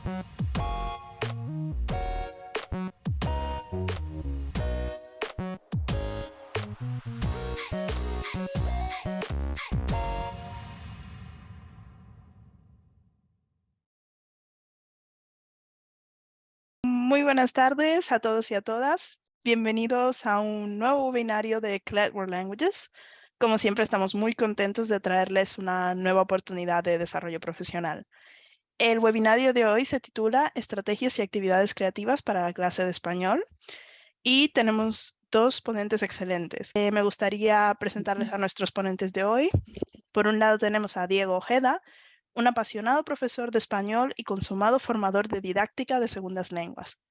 Muy buenas tardes a todos y a todas. Bienvenidos a un nuevo webinario de CLED World Languages. Como siempre, estamos muy contentos de traerles una nueva oportunidad de desarrollo profesional. El webinario de hoy se titula Estrategias y actividades creativas para la clase de español y tenemos dos ponentes excelentes. Me gustaría presentarles a nuestros ponentes de hoy. Por un lado tenemos a Diego Ojeda, un apasionado profesor de español y consumado formador de didáctica de segundas lenguas.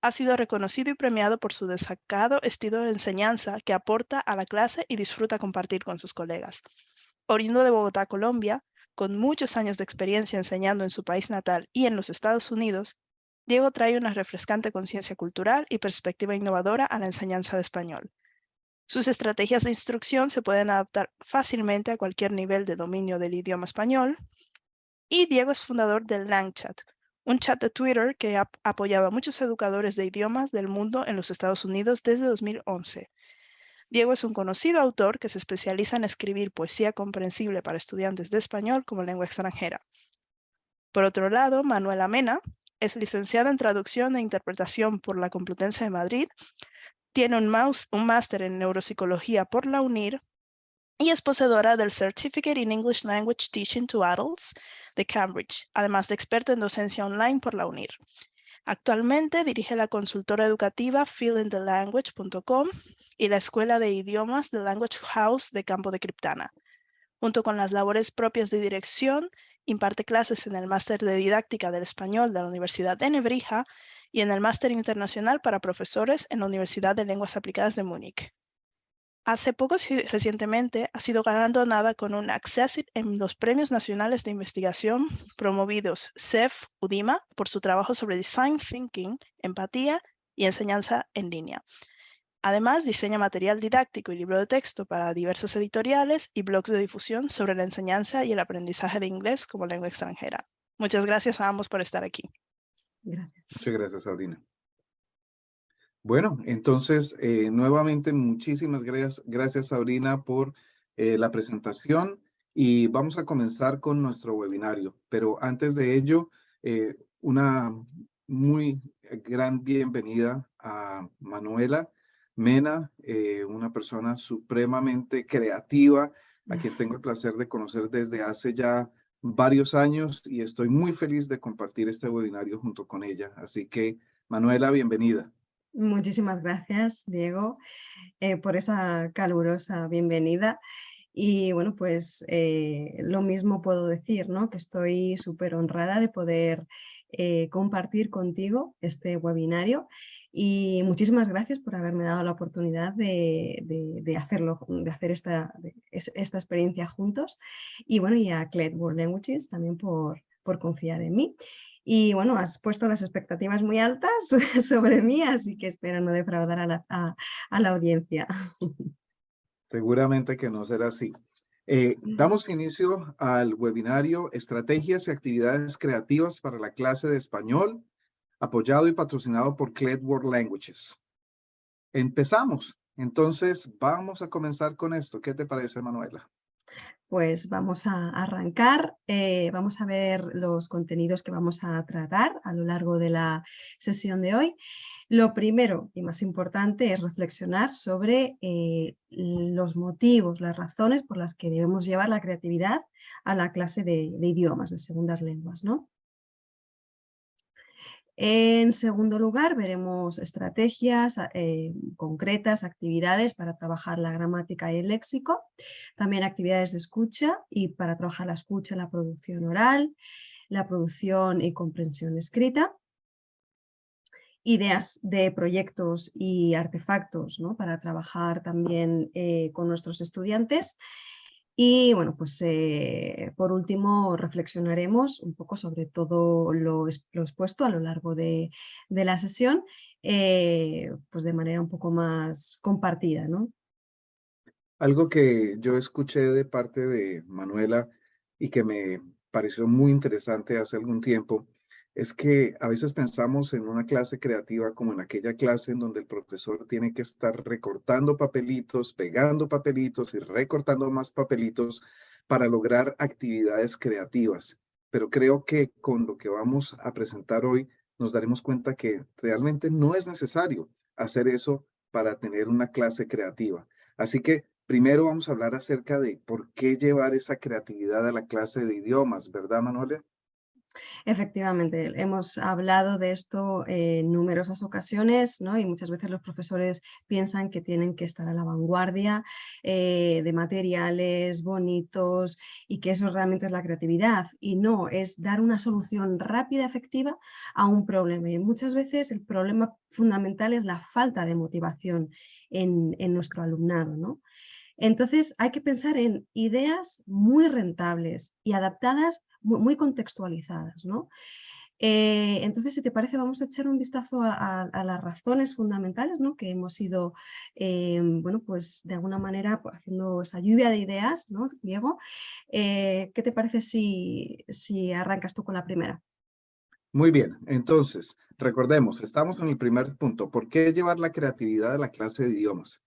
Ha sido reconocido y premiado por su destacado estilo de enseñanza que aporta a la clase y disfruta compartir con sus colegas. Oriundo de Bogotá, Colombia, con muchos años de experiencia enseñando en su país natal y en los Estados Unidos, Diego trae una refrescante conciencia cultural y perspectiva innovadora a la enseñanza de español. Sus estrategias de instrucción se pueden adaptar fácilmente a cualquier nivel de dominio del idioma español. Y Diego es fundador del LangChat, un chat de Twitter que ha apoyado a muchos educadores de idiomas del mundo en los Estados Unidos desde 2011. Diego es un conocido autor que se especializa en escribir poesía comprensible para estudiantes de español como lengua extranjera. Por otro lado, Manuela Mena es licenciada en Traducción e Interpretación por la Complutense de Madrid, tiene un máster en Neuropsicología por la UNIR y es poseedora del Certificate in English Language Teaching to Adults de Cambridge, además de experta en docencia online por la UNIR. Actualmente dirige la consultora educativa feelingthelanguage.com y la Escuela de Idiomas The Language House de Campo de Criptana. Junto con las labores propias de dirección, imparte clases en el Máster de Didáctica del Español de la Universidad de Nebrija y en el Máster Internacional para Profesores en la Universidad de Lenguas Aplicadas de Múnich. Hace poco, recientemente, ha sido galardonada con un Accessit en los Premios Nacionales de Investigación promovidos CEF-UDIMA por su trabajo sobre Design Thinking, empatía y enseñanza en línea. Además, diseña material didáctico y libro de texto para diversas editoriales y blogs de difusión sobre la enseñanza y el aprendizaje de inglés como lengua extranjera. Muchas gracias a ambos por estar aquí. Gracias. Muchas gracias, Sabrina. Bueno, entonces, nuevamente, muchísimas gracias, Sabrina, por la presentación y vamos a comenzar con nuestro webinario. Pero antes de ello, una muy gran bienvenida a Manuela Mena, una persona supremamente creativa, a quien tengo el placer de conocer desde hace ya varios años y estoy muy feliz de compartir este webinario junto con ella. Así que, Manuela, bienvenida. Muchísimas gracias, Diego, por esa calurosa bienvenida. Y bueno, pues lo mismo puedo decir, ¿no? Que estoy súper honrada de poder compartir contigo este webinario y muchísimas gracias por haberme dado la oportunidad de hacer esta experiencia juntos. Y bueno, y a CLED World Languages también por confiar en mí. Y bueno, has puesto las expectativas muy altas sobre mí, así que espero no defraudar a la audiencia. Seguramente que no será así. Damos inicio al webinario Estrategias y actividades creativas para la clase de español, apoyado y patrocinado por CLED World Languages. Empezamos. Entonces, vamos a comenzar con esto. ¿Qué te parece, Manuela? Pues vamos a arrancar, vamos a ver los contenidos que vamos a tratar a lo largo de la sesión de hoy. Lo primero y más importante es reflexionar sobre los motivos, las razones por las que debemos llevar la creatividad a la clase de idiomas, de segundas lenguas, ¿no? En segundo lugar, veremos estrategias concretas, actividades para trabajar la gramática y el léxico, también actividades de escucha y para trabajar la escucha, la producción oral, la producción y comprensión escrita, ideas de proyectos y artefactos, ¿no? Para trabajar también con nuestros estudiantes. Y bueno, pues por último reflexionaremos un poco sobre todo lo expuesto a lo largo de la sesión, pues de manera un poco más compartida, ¿no? Algo que yo escuché de parte de Manuela y que me pareció muy interesante hace algún tiempo es que a veces pensamos en una clase creativa como en aquella clase en donde el profesor tiene que estar recortando papelitos, pegando papelitos y recortando más papelitos para lograr actividades creativas. Pero creo que con lo que vamos a presentar hoy nos daremos cuenta que realmente no es necesario hacer eso para tener una clase creativa. Así que primero vamos a hablar acerca de por qué llevar esa creatividad a la clase de idiomas, ¿verdad, Manuela? Efectivamente, hemos hablado de esto en numerosas ocasiones, ¿no? Y muchas veces los profesores piensan que tienen que estar a la vanguardia de materiales bonitos y que eso realmente es la creatividad. Y no, es dar una solución rápida, efectiva a un problema. Y muchas veces el problema fundamental es la falta de motivación en nuestro alumnado, ¿no? Entonces hay que pensar en ideas muy rentables y adaptadas, muy contextualizadas, ¿no? Entonces, si te parece, vamos a echar un vistazo a las razones fundamentales, ¿no? Que hemos ido, bueno, pues de alguna manera haciendo esa lluvia de ideas, ¿no, Diego? ¿Qué te parece si arrancas tú con la primera? Muy bien, entonces, recordemos, estamos en el primer punto. ¿Por qué llevar la creatividad a la clase de idiomas?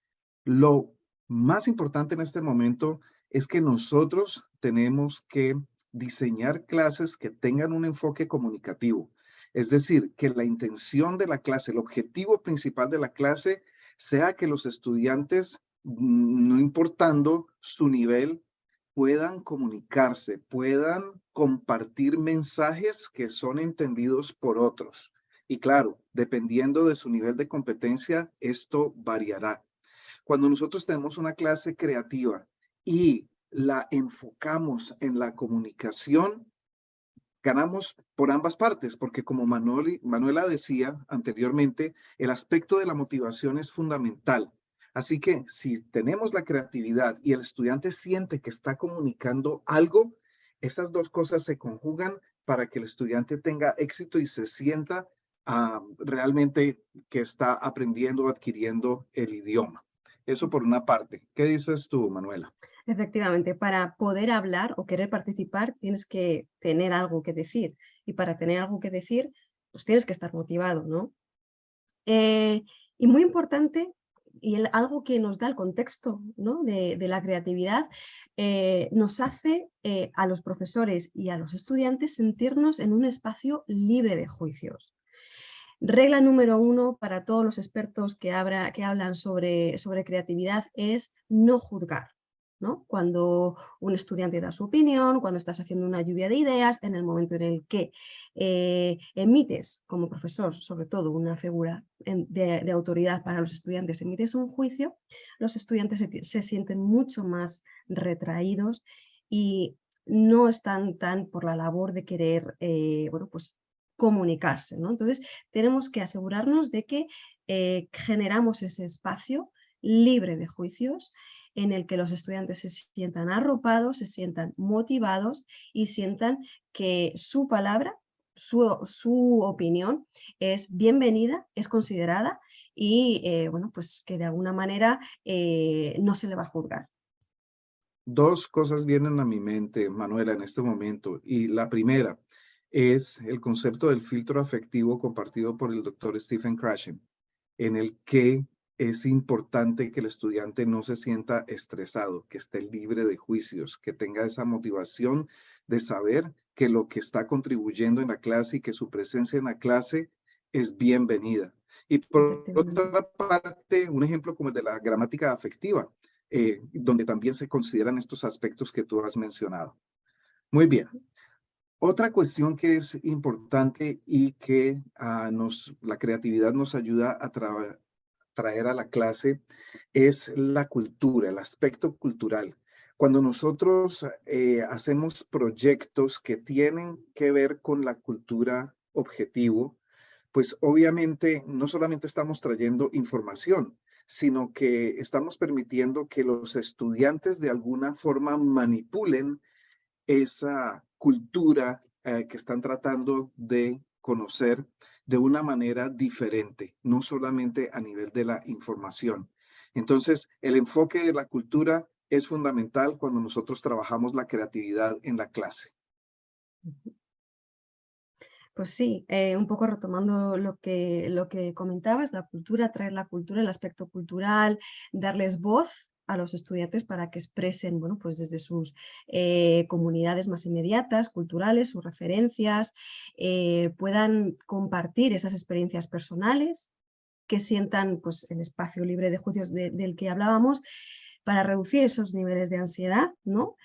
Lo más importante en este momento es que nosotros tenemos que diseñar clases que tengan un enfoque comunicativo. Es decir, que la intención de la clase, el objetivo principal de la clase sea que los estudiantes, no importando su nivel, puedan comunicarse, puedan compartir mensajes que son entendidos por otros. Y claro, dependiendo de su nivel de competencia, esto variará. Cuando nosotros tenemos una clase creativa y la enfocamos en la comunicación, ganamos por ambas partes, porque como Manuela decía anteriormente, el aspecto de la motivación es fundamental. Así que si tenemos la creatividad y el estudiante siente que está comunicando algo, estas dos cosas se conjugan para que el estudiante tenga éxito y se sienta realmente que está aprendiendo o adquiriendo el idioma. Eso por una parte. ¿Qué dices tú, Manuela? Efectivamente, para poder hablar o querer participar tienes que tener algo que decir y para tener algo que decir, pues tienes que estar motivado, ¿no? Y muy importante, y algo que nos da el contexto, ¿no? de la creatividad, nos hace a los profesores y a los estudiantes sentirnos en un espacio libre de juicios. Regla número 1 para todos los expertos que hablan sobre creatividad es no juzgar, ¿no? Cuando un estudiante da su opinión, cuando estás haciendo una lluvia de ideas, en el momento en el que emites como profesor, sobre todo una figura de autoridad para los estudiantes, emites un juicio, los estudiantes se sienten mucho más retraídos y no están tan por la labor de querer, bueno, pues comunicarse, ¿no? Entonces, tenemos que asegurarnos de que generamos ese espacio libre de juicios en el que los estudiantes se sientan arropados, se sientan motivados y sientan que su palabra, su opinión es bienvenida, es considerada y, bueno, pues que de alguna manera no se le va a juzgar. Dos cosas vienen a mi mente, Manuela, en este momento. Y la primera es el concepto del filtro afectivo compartido por el doctor Stephen Krashen, en el que es importante que el estudiante no se sienta estresado, que esté libre de juicios, que tenga esa motivación de saber que lo que está contribuyendo en la clase y que su presencia en la clase es bienvenida. Y por Efectivamente. otra parte, un ejemplo como el de la gramática afectiva, donde también se consideran estos aspectos que tú has mencionado. Muy bien. Otra cuestión que es importante y que la creatividad nos ayuda a traer a la clase es la cultura, el aspecto cultural. Cuando nosotros hacemos proyectos que tienen que ver con la cultura objetivo, pues obviamente no solamente estamos trayendo información, sino que estamos permitiendo que los estudiantes de alguna forma manipulen esa cultura que están tratando de conocer de una manera diferente, no solamente a nivel de la información. Entonces, el enfoque de la cultura es fundamental cuando nosotros trabajamos la creatividad en la clase. Pues sí, un poco retomando lo que comentabas, la cultura, traer la cultura, el aspecto cultural, darles voz a los estudiantes para que expresen, bueno, pues desde sus comunidades más inmediatas, culturales, sus referencias, puedan compartir esas experiencias personales, que sientan pues, el espacio libre de juicios del que hablábamos, para reducir esos niveles de ansiedad, ¿no?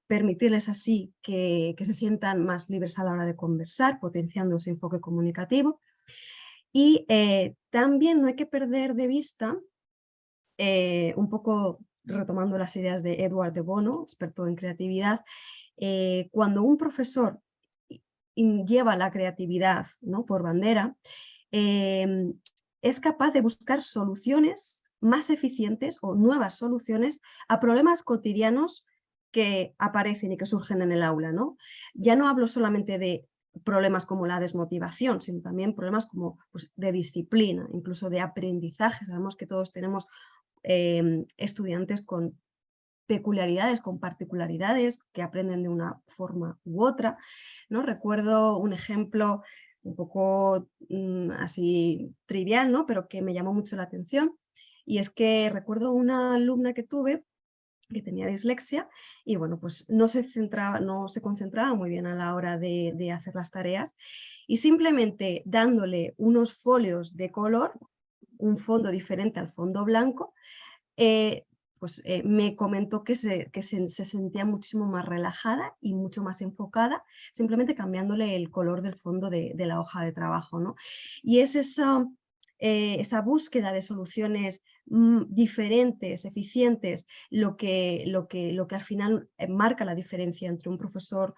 Permitirles así que se sientan más libres a la hora de conversar, potenciando ese enfoque comunicativo. Y también no hay que perder de vista, un poco retomando las ideas de Edward de Bono, experto en creatividad, cuando un profesor lleva la creatividad, ¿no?, por bandera, es capaz de buscar soluciones más eficientes o nuevas soluciones a problemas cotidianos que aparecen y que surgen en el aula, ¿no? Ya no hablo solamente de problemas como la desmotivación, sino también problemas como pues, de disciplina, incluso de aprendizaje. Sabemos que todos tenemos estudiantes con peculiaridades, con particularidades, que aprenden de una forma u otra, ¿no? Recuerdo un ejemplo un poco así trivial, ¿no?, pero que me llamó mucho la atención, y es que recuerdo una alumna que tuve que tenía dislexia y bueno, pues no se concentraba muy bien a la hora de hacer las tareas, y simplemente dándole unos folios de color, un fondo diferente al fondo blanco, me comentó que se sentía muchísimo más relajada y mucho más enfocada, simplemente cambiándole el color del fondo de la hoja de trabajo, ¿no? Y es esa búsqueda de soluciones diferentes, eficientes, lo que al final marca la diferencia entre un profesor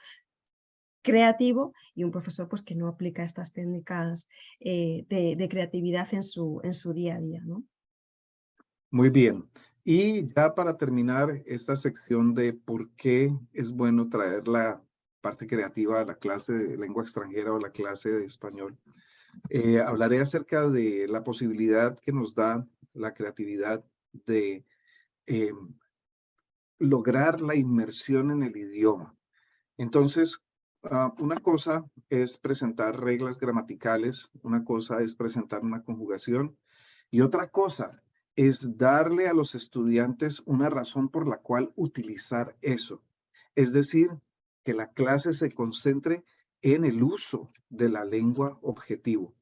creativo y un profesor pues, que no aplica estas técnicas de creatividad en su día a día, ¿no? Muy bien. Y ya para terminar esta sección de por qué es bueno traer la parte creativa a la clase de lengua extranjera o la clase de español, hablaré acerca de la posibilidad que nos da la creatividad de eh, lograr la inmersión en el idioma. Entonces, una cosa es presentar reglas gramaticales, una cosa es presentar una conjugación y otra cosa es darle a los estudiantes una razón por la cual utilizar eso. Es decir, que la clase se concentre en el uso de la lengua objetivo.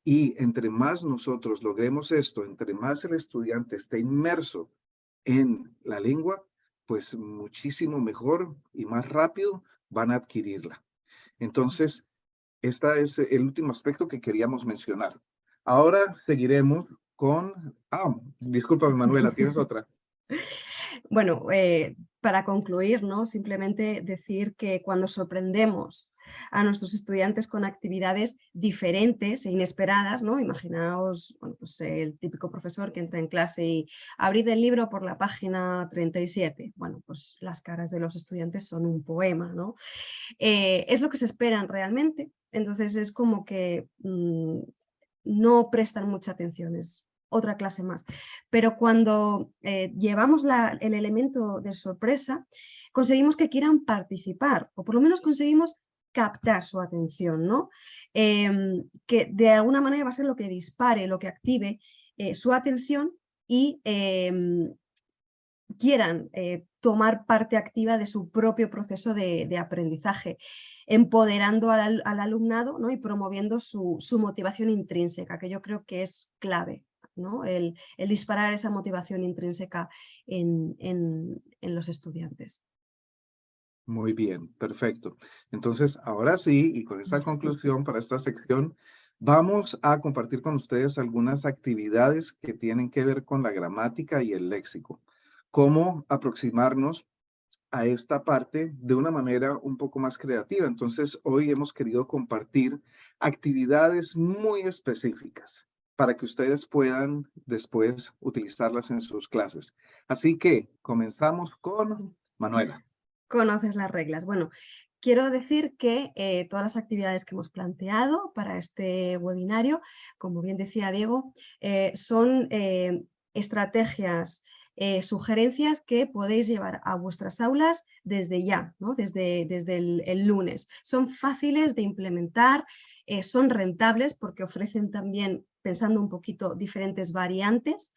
Y entre más nosotros logremos esto, entre más el estudiante esté inmerso en la lengua, pues muchísimo mejor y más rápido van a adquirirla. Entonces, este es el último aspecto que queríamos mencionar. Ahora seguiremos con... discúlpame, Manuela, ¿tienes otra? Bueno, para concluir, ¿no?, simplemente decir que cuando sorprendemos a nuestros estudiantes con actividades diferentes e inesperadas, ¿no? Imaginaos, bueno, pues el típico profesor que entra en clase y abrid el libro por la página 37. Bueno, pues las caras de los estudiantes son un poema, ¿no? Es lo que se esperan realmente, entonces es como que no prestan mucha atención, es otra clase más. Pero cuando llevamos el elemento de sorpresa, conseguimos que quieran participar, o por lo menos conseguimos captar su atención, ¿no? Que de alguna manera va a ser lo que dispare, lo que active su atención y quieran tomar parte activa de su propio proceso de aprendizaje, empoderando al alumnado, ¿no?, y promoviendo su motivación intrínseca, que yo creo que es clave, ¿no?, el disparar esa motivación intrínseca en los estudiantes. Muy bien, perfecto. Entonces, ahora sí, y con esta conclusión para esta sección, vamos a compartir con ustedes algunas actividades que tienen que ver con la gramática y el léxico. Cómo aproximarnos a esta parte de una manera un poco más creativa. Entonces, hoy hemos querido compartir actividades muy específicas para que ustedes puedan después utilizarlas en sus clases. Así que comenzamos con Manuela. Conoces las reglas. Bueno, quiero decir que todas las actividades que hemos planteado para este webinario, como bien decía Diego, son estrategias sugerencias que podéis llevar a vuestras aulas desde ya, ¿no? desde el lunes. Son fáciles de implementar, son rentables porque ofrecen también, pensando un poquito, diferentes variantes,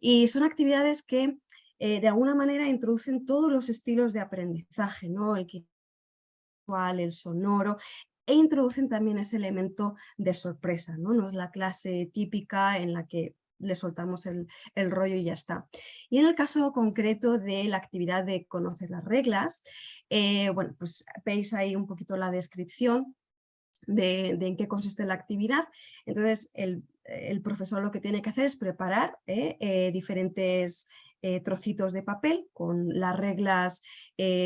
y son actividades que de alguna manera introducen todos los estilos de aprendizaje, ¿no? El visual, el sonoro, e introducen también ese elemento de sorpresa, ¿no? No es la clase típica en la que le soltamos el rollo y ya está. Y en el caso concreto de la actividad de conocer las reglas, bueno, pues veis ahí un poquito la descripción de en qué consiste la actividad. Entonces, el profesor lo que tiene que hacer es preparar diferentes trocitos de papel con las reglas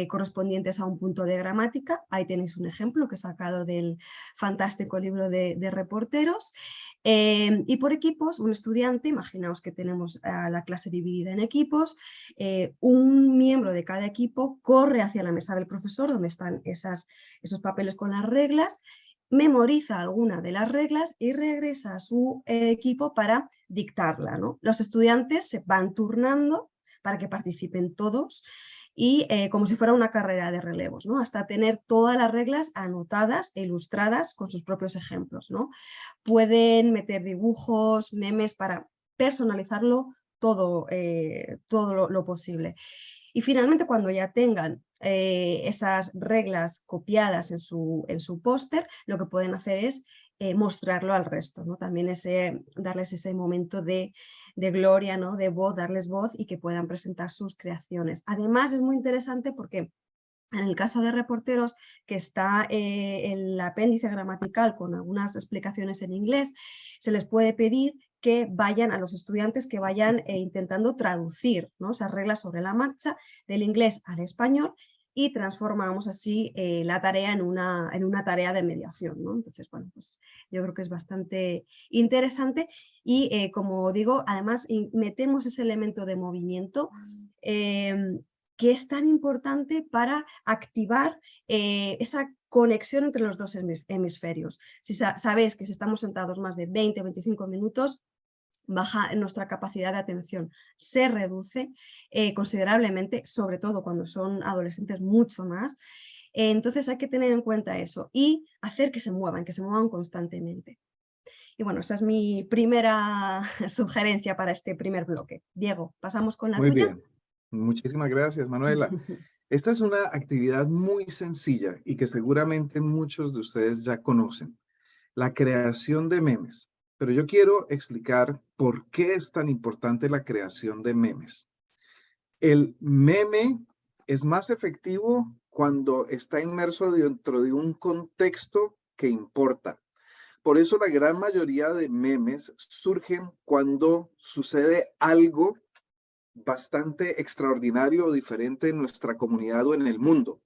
correspondientes a un punto de gramática. Ahí tenéis un ejemplo que he sacado del fantástico libro de reporteros. Y por equipos, un estudiante, imaginaos que tenemos la clase dividida en equipos, un miembro de cada equipo corre hacia la mesa del profesor donde están esos papeles con las reglas, memoriza alguna de las reglas y regresa a su equipo para dictarla, ¿no? Los estudiantes se van turnando para que participen todos y como si fuera una carrera de relevos, ¿no? Hasta tener todas las reglas anotadas e ilustradas con sus propios ejemplos, ¿no? Pueden meter dibujos, memes para personalizarlo todo, todo lo posible. Y finalmente, cuando ya tengan esas reglas copiadas en su póster, lo que pueden hacer es mostrarlo al resto, ¿no? También darles ese momento de gloria, ¿no? De voz, darles voz y que puedan presentar sus creaciones. Además, es muy interesante porque en el caso de reporteros, que está el apéndice gramatical con algunas explicaciones en inglés, se les puede pedir que vayan a los estudiantes que vayan intentando traducir, ¿no? Esas reglas sobre la marcha del inglés al español y transformamos así la tarea en una tarea de mediación, ¿no? Entonces, bueno, pues yo creo que es bastante interesante y como digo, además metemos ese elemento de movimiento que es tan importante para activar esa conexión entre los dos hemisferios. Si sabéis que si estamos sentados más de 20 o 25 minutos, baja nuestra capacidad de atención, se reduce considerablemente, sobre todo cuando son adolescentes mucho más. Entonces hay que tener en cuenta eso y hacer que se muevan constantemente. Y bueno, esa es mi primera sugerencia para este primer bloque. Diego, ¿pasamos con la Muy tuya? bien. Muchísimas gracias, Manuela. Esta es una actividad muy sencilla y que seguramente muchos de ustedes ya conocen, la creación de memes. Pero yo quiero explicar por qué es tan importante la creación de memes. El meme es más efectivo cuando está inmerso dentro de un contexto que importa. Por eso la gran mayoría de memes surgen cuando sucede algo bastante extraordinario o diferente en nuestra comunidad o en el mundo.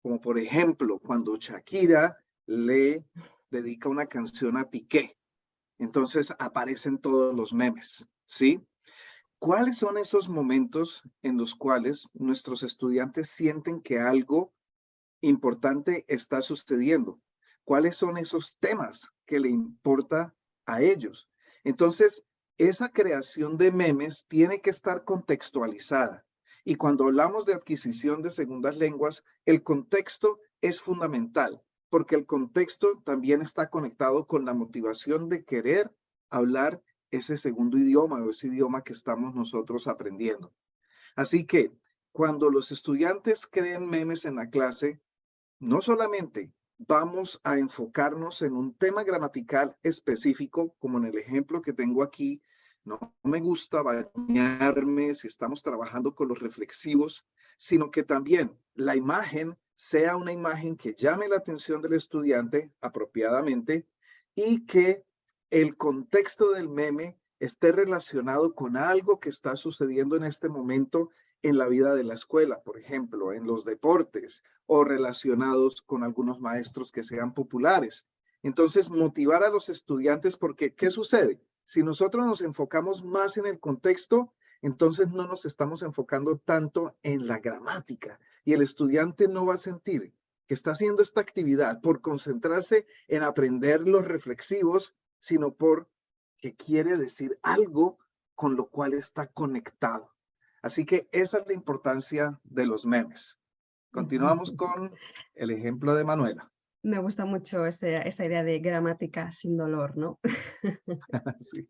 Como por ejemplo, cuando Shakira le dedica una canción a Piqué. Entonces aparecen todos los memes, ¿sí? ¿Cuáles son esos momentos en los cuales nuestros estudiantes sienten que algo importante está sucediendo? ¿Cuáles son esos temas que le importa a ellos? Entonces, esa creación de memes tiene que estar contextualizada. Y cuando hablamos de adquisición de segundas lenguas, el contexto es fundamental, porque el contexto también está conectado con la motivación de querer hablar ese segundo idioma o ese idioma que estamos nosotros aprendiendo. Así que cuando los estudiantes creen memes en la clase, no solamente vamos a enfocarnos en un tema gramatical específico, como en el ejemplo que tengo aquí, no me gusta bañarme si estamos trabajando con los reflexivos, sino que también la imagen sea una imagen que llame la atención del estudiante apropiadamente y que el contexto del meme esté relacionado con algo que está sucediendo en este momento en la vida de la escuela, por ejemplo, en los deportes o relacionados con algunos maestros que sean populares. Entonces, motivar a los estudiantes porque, ¿qué sucede? Si nosotros nos enfocamos más en el contexto, entonces no nos estamos enfocando tanto en la gramática y el estudiante no va a sentir que está haciendo esta actividad por concentrarse en aprender los reflexivos, sino por que quiere decir algo con lo cual está conectado. Así que esa es la importancia de los memes. Continuamos con el ejemplo de Manuela. Me gusta mucho esa idea de gramática sin dolor, ¿no? Sí.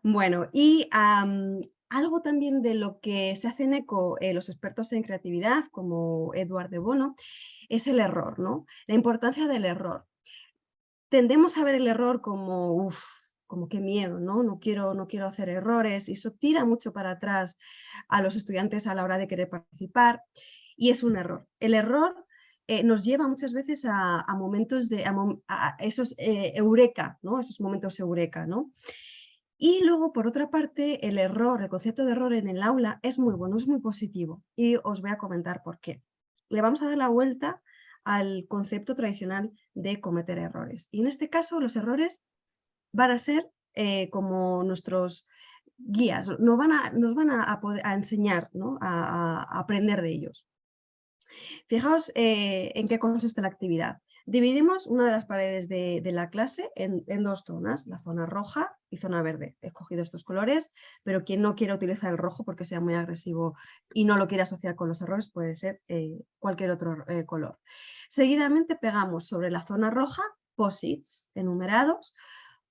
Bueno, y algo también de lo que se hacen eco los expertos en creatividad, como Edward de Bono, es el error, ¿no? La importancia del error. Tendemos a ver el error como, uff, como qué miedo, ¿no? No quiero hacer errores, y eso tira mucho para atrás a los estudiantes a la hora de querer participar, y es un error. El error nos lleva muchas veces a momentos a esos eureka, ¿no? Esos momentos eureka, ¿no? Y luego, por otra parte, el error, el concepto de error en el aula es muy bueno, es muy positivo, y os voy a comentar por qué. Le vamos a dar la vuelta al concepto tradicional de cometer errores. Y en este caso, los errores van a ser como nuestros guías, nos van a enseñar, ¿no? a aprender de ellos. Fijaos en qué consiste la actividad. Dividimos una de las paredes de la clase en dos zonas, la zona roja y zona verde. He escogido estos colores, pero quien no quiera utilizar el rojo porque sea muy agresivo y no lo quiere asociar con los errores, puede ser cualquier otro color. Seguidamente pegamos sobre la zona roja post-its enumerados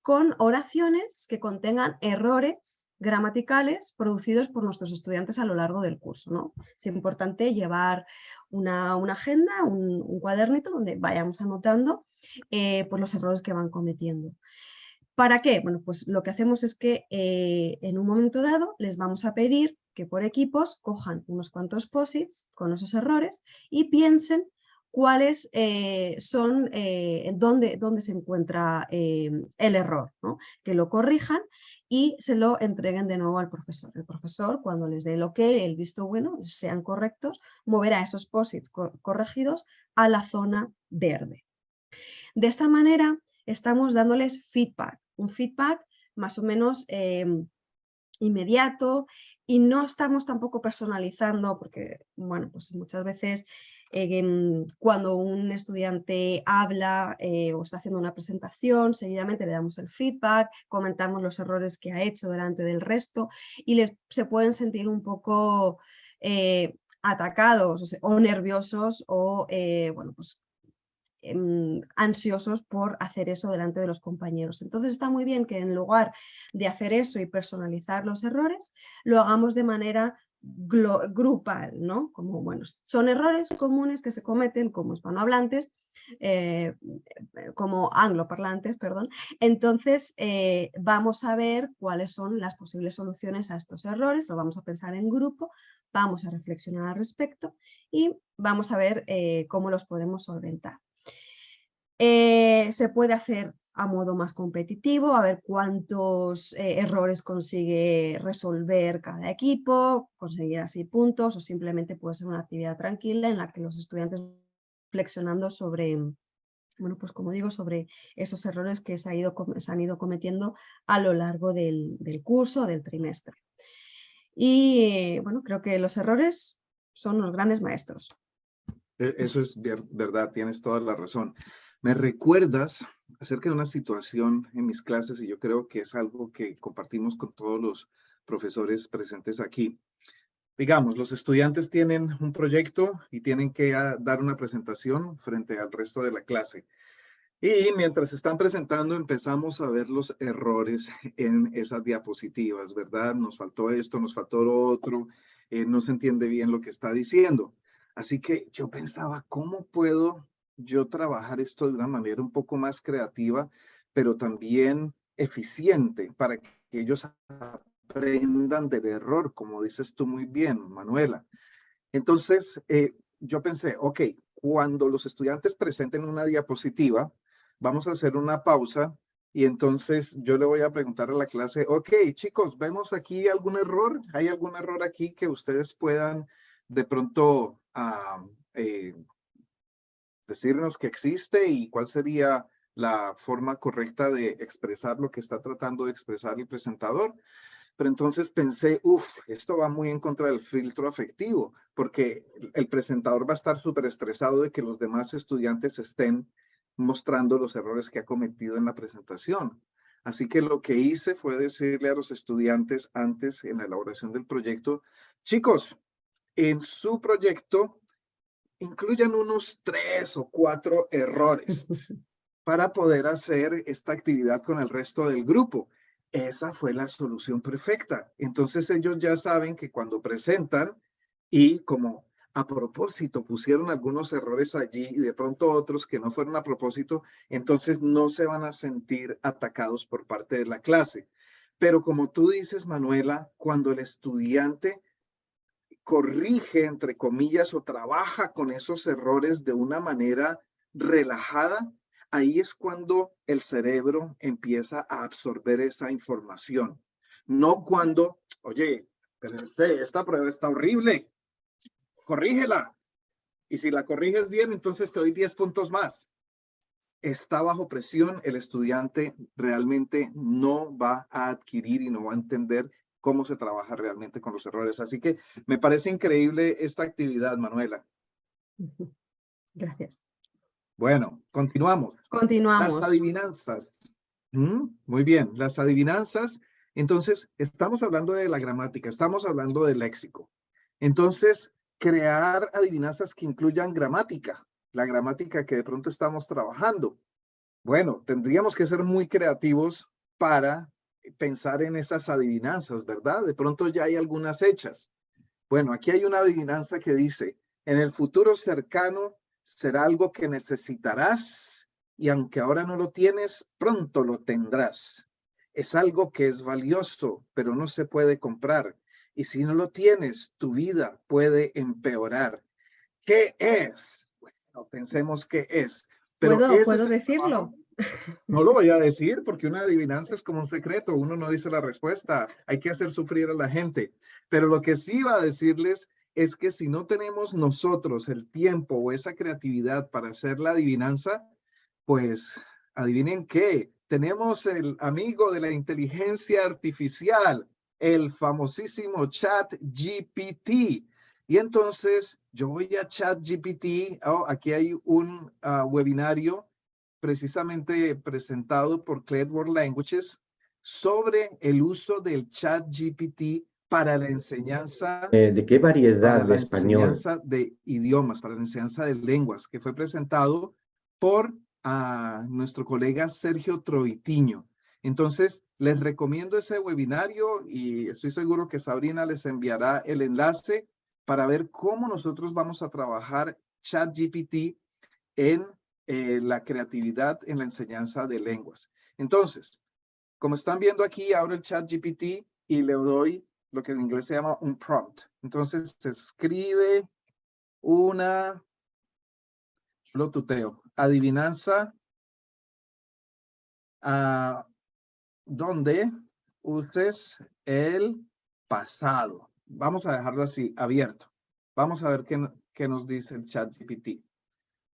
con oraciones que contengan errores gramaticales producidos por nuestros estudiantes a lo largo del curso, ¿no? Es importante llevar una agenda, un cuadernito donde vayamos anotando pues los errores que van cometiendo. ¿Para qué? Bueno, pues lo que hacemos es que en un momento dado les vamos a pedir que por equipos cojan unos cuantos post-its con esos errores y piensen cuáles son, dónde se encuentra el error, ¿no? Que lo corrijan y se lo entreguen de nuevo al profesor. El profesor, cuando les dé el ok, el visto bueno, sean correctos, moverá esos post-its corregidos a la zona verde. De esta manera estamos dándoles feedback, un feedback más o menos inmediato, y no estamos tampoco personalizando porque, bueno, pues muchas veces cuando un estudiante habla o está haciendo una presentación, seguidamente le damos el feedback, comentamos los errores que ha hecho delante del resto y se pueden sentir un poco atacados o nerviosos o, bueno, pues ansiosos por hacer eso delante de los compañeros. Entonces está muy bien que en lugar de hacer eso y personalizar los errores, lo hagamos de manera grupal, ¿no? Como, bueno, son errores comunes que se cometen como hispanohablantes, como angloparlantes, perdón. Entonces vamos a ver cuáles son las posibles soluciones a estos errores, lo vamos a pensar en grupo, vamos a reflexionar al respecto y vamos a ver cómo los podemos solventar. Se puede hacer a modo más competitivo, a ver cuántos errores consigue resolver cada equipo, conseguir así puntos, o simplemente puede ser una actividad tranquila en la que los estudiantes reflexionando sobre, bueno, pues como digo, sobre esos errores que se han ido cometiendo a lo largo del curso, del trimestre. Y bueno, creo que los errores son los grandes maestros. Eso es verdad, tienes toda la razón. Me recuerdas acerca de una situación en mis clases y yo creo que es algo que compartimos con todos los profesores presentes aquí. Digamos, los estudiantes tienen un proyecto y tienen que dar una presentación frente al resto de la clase. Y mientras están presentando, empezamos a ver los errores en esas diapositivas, ¿verdad? Nos faltó esto, nos faltó lo otro, no se entiende bien lo que está diciendo. Así que yo pensaba, ¿cómo puedo yo trabajar esto de una manera un poco más creativa, pero también eficiente para que ellos aprendan del error, como dices tú muy bien, Manuela? Entonces, yo pensé, ok, cuando los estudiantes presenten una diapositiva, vamos a hacer una pausa y entonces yo le voy a preguntar a la clase, ok, chicos, ¿vemos aquí algún error? ¿Hay algún error aquí que ustedes puedan de pronto decirnos que existe y cuál sería la forma correcta de expresar lo que está tratando de expresar el presentador? Pero entonces pensé, esto va muy en contra del filtro afectivo, porque el presentador va a estar súper estresado de que los demás estudiantes estén mostrando los errores que ha cometido en la presentación. Así que lo que hice fue decirle a los estudiantes antes en la elaboración del proyecto, chicos, en su proyecto incluyan unos 3 o 4 errores para poder hacer esta actividad con el resto del grupo. Esa fue la solución perfecta. Entonces ellos ya saben que cuando presentan y como a propósito pusieron algunos errores allí y de pronto otros que no fueron a propósito, entonces no se van a sentir atacados por parte de la clase. Pero como tú dices, Manuela, cuando el estudiante corrige, entre comillas, o trabaja con esos errores de una manera relajada, ahí es cuando el cerebro empieza a absorber esa información. No cuando, oye, pero esta prueba está horrible, corrígela. Y si la corriges bien, entonces te doy 10 puntos más. Está bajo presión, el estudiante realmente no va a adquirir y no va a entender cómo se trabaja realmente con los errores. Así que me parece increíble esta actividad, Manuela. Gracias. Bueno, continuamos. Las Continuamos. adivinanzas. Muy bien, las adivinanzas. Entonces, estamos hablando de la gramática, estamos hablando del léxico. Entonces, crear adivinanzas que incluyan gramática, la gramática que de pronto estamos trabajando. Bueno, tendríamos que ser muy creativos para pensar en esas adivinanzas, ¿verdad? De pronto ya hay algunas hechas. Bueno, aquí hay una adivinanza que dice, en el futuro cercano será algo que necesitarás y aunque ahora no lo tienes, pronto lo tendrás. Es algo que es valioso, pero no se puede comprar. Y si no lo tienes, tu vida puede empeorar. ¿Qué es? Bueno, pensemos qué es. Pero ese es ¿Puedo el decirlo? trabajo. No lo voy a decir porque una adivinanza es como un secreto. Uno no dice la respuesta. Hay que hacer sufrir a la gente. Pero lo que sí va a decirles es que si no tenemos nosotros el tiempo o esa creatividad para hacer la adivinanza, pues adivinen qué. Tenemos el amigo de la inteligencia artificial, el famosísimo ChatGPT. Y entonces yo voy a ChatGPT. Oh, aquí hay un webinario precisamente presentado por Clever World Languages sobre el uso del ChatGPT para la enseñanza. ¿De qué variedad Para de la español? enseñanza de idiomas, para la enseñanza de lenguas, que fue presentado por nuestro colega Sergio Troitiño. Entonces, les recomiendo ese webinario y estoy seguro que Sabrina les enviará el enlace para ver cómo nosotros vamos a trabajar ChatGPT en la creatividad en la enseñanza de lenguas. Entonces, como están viendo aquí, abro el ChatGPT y le doy lo que en inglés se llama un prompt. Entonces se escribe una, lo tuteo, adivinanza donde uses el pasado. Vamos a dejarlo así, abierto. Vamos a ver qué nos dice el ChatGPT.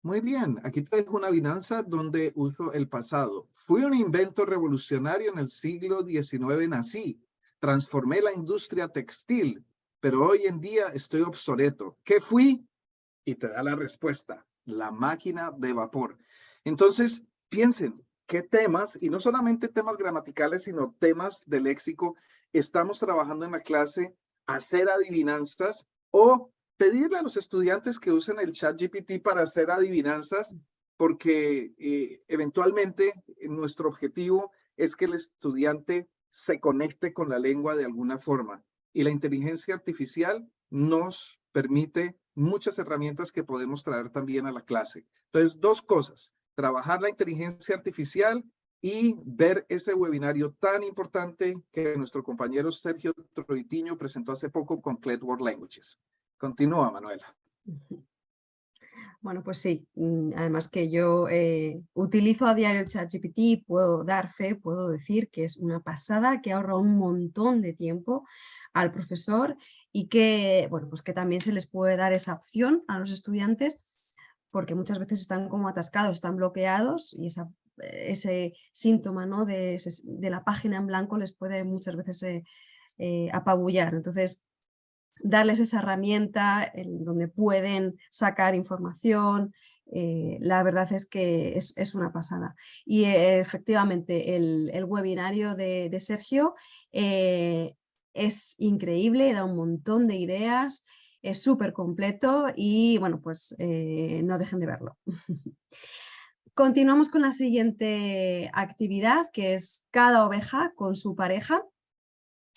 Muy bien, aquí te dejo una adivinanza donde uso el pasado. Fui un invento revolucionario en el siglo XIX, nací. Transformé la industria textil, pero hoy en día estoy obsoleto. ¿Qué fui? Y te da la respuesta, la máquina de vapor. Entonces, piensen, ¿qué temas, y no solamente temas gramaticales, sino temas de léxico, estamos trabajando en la clase, hacer adivinanzas o pedirle a los estudiantes que usen el ChatGPT para hacer adivinanzas, porque eventualmente nuestro objetivo es que el estudiante se conecte con la lengua de alguna forma. Y la inteligencia artificial nos permite muchas herramientas que podemos traer también a la clase. Entonces, dos cosas, trabajar la inteligencia artificial y ver ese webinario tan importante que nuestro compañero Sergio Troitiño presentó hace poco con Clever World Languages. Continúa, Manuela. Bueno, pues sí, además que yo utilizo a diario el ChatGPT, puedo dar fe, puedo decir que es una pasada, que ahorra un montón de tiempo al profesor y que, bueno, pues que también se les puede dar esa opción a los estudiantes porque muchas veces están como atascados, están bloqueados y ese síntoma, ¿no? de la página en blanco les puede muchas veces apabullar. Entonces, darles esa herramienta en donde pueden sacar información, la verdad es que es una pasada. Y efectivamente el webinario de Sergio es increíble, da un montón de ideas, es súper completo y bueno, pues no dejen de verlo. Continuamos con la siguiente actividad, que es cada oveja con su pareja.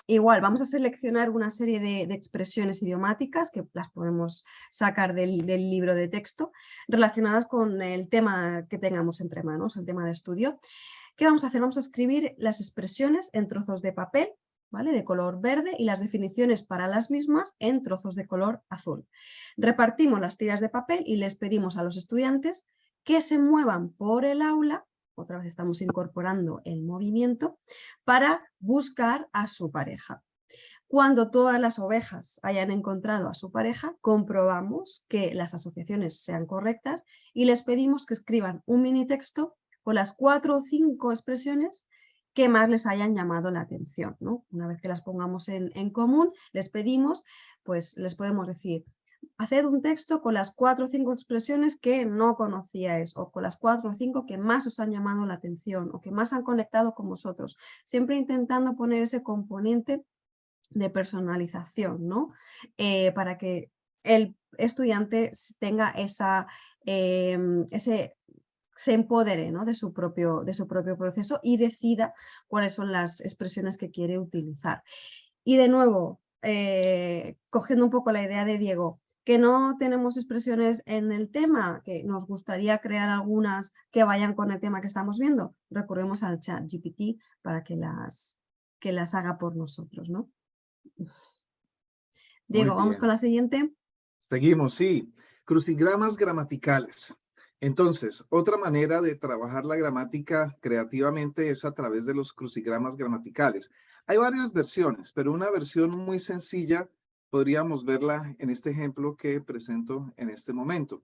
Igual, vamos a seleccionar una serie de expresiones idiomáticas que las podemos sacar del libro de texto relacionadas con el tema que tengamos entre manos, el tema de estudio. ¿Qué vamos a hacer? Vamos a escribir las expresiones en trozos de papel, ¿vale? De color verde y las definiciones para las mismas en trozos de color azul. Repartimos las tiras de papel y les pedimos a los estudiantes que se muevan por el aula. Otra vez estamos incorporando el movimiento para buscar a su pareja. Cuando todas las ovejas hayan encontrado a su pareja, comprobamos que las asociaciones sean correctas y les pedimos que escriban un mini texto con las 4 o 5 expresiones que más les hayan llamado la atención, ¿no? Una vez que las pongamos en común, les pedimos, pues les podemos decir: haced un texto con las 4 o 5 expresiones que no conocíais o con las 4 o 5 que más os han llamado la atención o que más han conectado con vosotros, siempre intentando poner ese componente de personalización, ¿no? Para que el estudiante tenga se empodere, ¿no? de su propio proceso y decida cuáles son las expresiones que quiere utilizar. Y de nuevo, cogiendo un poco la idea de Diego, que no tenemos expresiones en el tema, que nos gustaría crear algunas que vayan con el tema que estamos viendo, recurremos al ChatGPT para que las haga por nosotros, ¿no? Diego, vamos con la siguiente. Seguimos, sí. Crucigramas gramaticales. Entonces, otra manera de trabajar la gramática creativamente es a través de los crucigramas gramaticales. Hay varias versiones, pero una versión muy sencilla podríamos verla en este ejemplo que presento en este momento.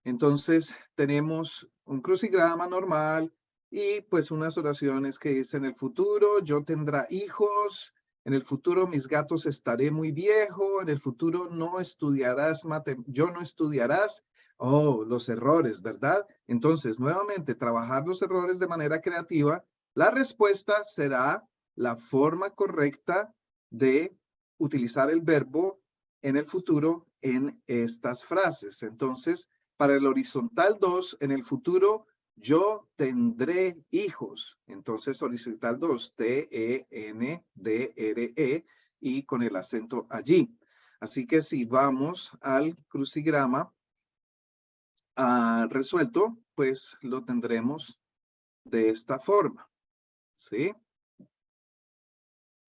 Entonces, tenemos un crucigrama normal y pues unas oraciones que dicen: en el futuro yo tendré hijos, en el futuro mis gatos estaré muy viejo, en el futuro no estudiarás yo no estudiarás. Oh, los errores, ¿verdad? Entonces, nuevamente, trabajar los errores de manera creativa. La respuesta será la forma correcta de utilizar el verbo en el futuro en estas frases. Entonces, para el horizontal 2, en el futuro yo tendré hijos. Entonces, horizontal 2, T-E-N-D-R-E y con el acento allí. Así que si vamos al crucigrama resuelto, pues lo tendremos de esta forma, ¿sí?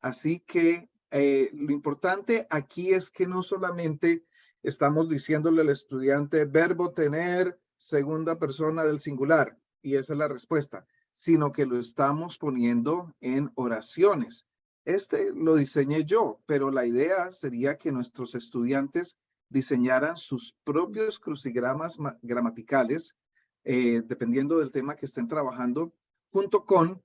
Así que lo importante aquí es que no solamente estamos diciéndole al estudiante verbo tener, segunda persona del singular, y esa es la respuesta, sino que lo estamos poniendo en oraciones. Este lo diseñé yo, pero la idea sería que nuestros estudiantes diseñaran sus propios crucigramas gramaticales, dependiendo del tema que estén trabajando, junto con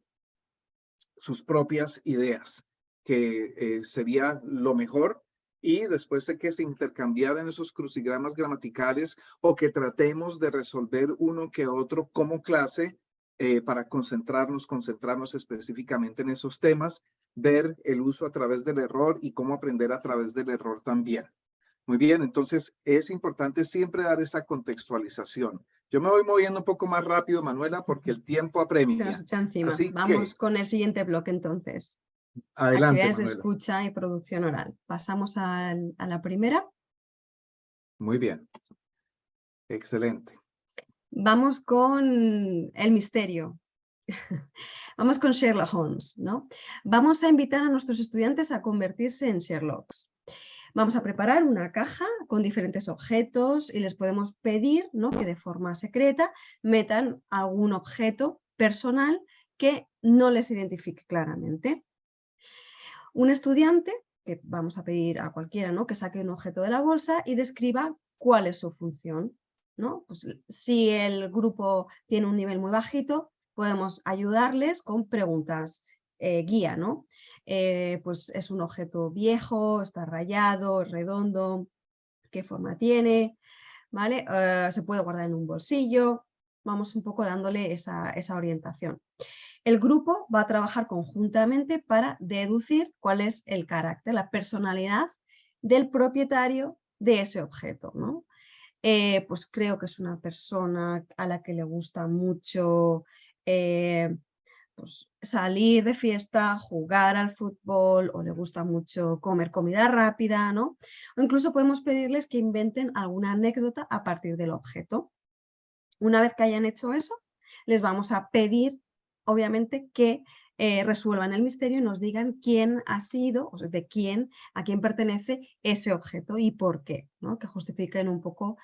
sus propias ideas, que sería lo mejor. Y después de que se intercambiaran esos crucigramas gramaticales o que tratemos de resolver uno que otro como clase para concentrarnos específicamente en esos temas, ver el uso a través del error y cómo aprender a través del error también. Muy bien, entonces es importante siempre dar esa contextualización. Yo me voy moviendo un poco más rápido, Manuela, porque el tiempo apremia. Se nos echa encima. Así Vamos que, con el siguiente bloque entonces. adelante, Actividades de Manuela. escucha y producción oral. Pasamos a la primera. Muy bien. Excelente. Vamos con el misterio. Vamos con Sherlock Holmes, ¿no? Vamos a invitar a nuestros estudiantes a convertirse en Sherlocks. Vamos a preparar una caja con diferentes objetos y les podemos pedir, ¿no?, que de forma secreta metan algún objeto personal que no les identifique claramente. Un estudiante, que vamos a pedir a cualquiera, ¿no?, que saque un objeto de la bolsa y describa cuál es su función, ¿no? Pues si el grupo tiene un nivel muy bajito, podemos ayudarles con preguntas guía, ¿no? Pues es un objeto viejo, está rayado, es redondo, ¿qué forma tiene? ¿vale? Se puede guardar en un bolsillo, vamos un poco dándole esa orientación. El grupo va a trabajar conjuntamente para deducir cuál es el carácter, la personalidad del propietario de ese objeto, ¿no? Pues creo que es una persona a la que le gusta mucho pues salir de fiesta, jugar al fútbol, o le gusta mucho comer comida rápida, ¿no? O incluso podemos pedirles que inventen alguna anécdota a partir del objeto. Una vez que hayan hecho eso, les vamos a pedir, obviamente, que resuelvan el misterio y nos digan quién ha sido, o sea, a quién pertenece ese objeto y por qué, ¿no? Que justifiquen un poco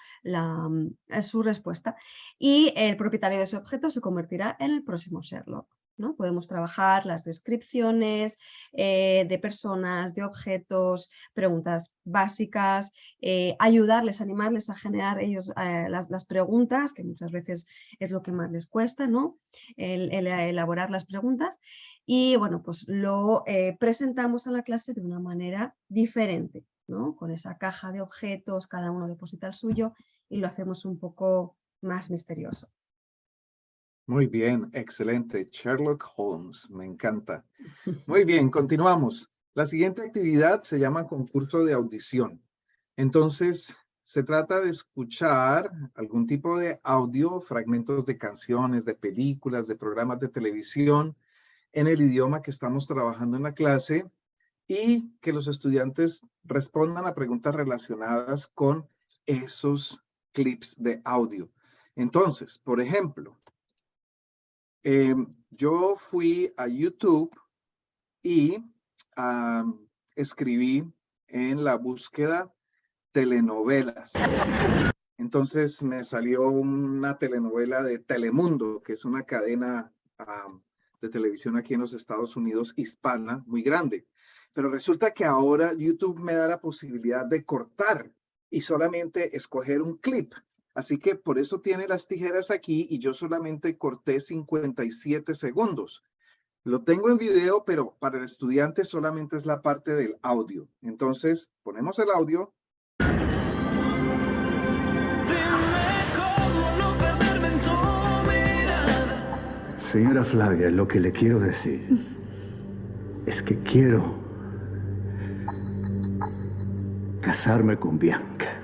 su respuesta. Y el propietario de ese objeto se convertirá en el próximo Sherlock, ¿no? Podemos trabajar las descripciones de personas, de objetos, preguntas básicas, ayudarles, animarles a generar ellos las preguntas, que muchas veces es lo que más les cuesta, ¿no? El elaborar las preguntas. Y bueno, pues lo presentamos a la clase de una manera diferente, ¿no? Con esa caja de objetos, cada uno deposita el suyo y lo hacemos un poco más misterioso. Muy bien, excelente. Sherlock Holmes, me encanta. Muy bien, continuamos. La siguiente actividad se llama concurso de audición. Entonces, se trata de escuchar algún tipo de audio, fragmentos de canciones, de películas, de programas de televisión en el idioma que estamos trabajando en la clase y que los estudiantes respondan a preguntas relacionadas con esos clips de audio. Entonces, por ejemplo, yo fui a YouTube y escribí en la búsqueda telenovelas. Entonces me salió una telenovela de Telemundo, que es una cadena de televisión aquí en los Estados Unidos hispana muy grande. Pero resulta que ahora YouTube me da la posibilidad de cortar y solamente escoger un clip. Así que por eso tiene las tijeras aquí y yo solamente corté 57 segundos. Lo tengo en video, pero para el estudiante solamente es la parte del audio. Entonces, ponemos el audio. Señora Flavia, lo que le quiero decir es que quiero casarme con Bianca.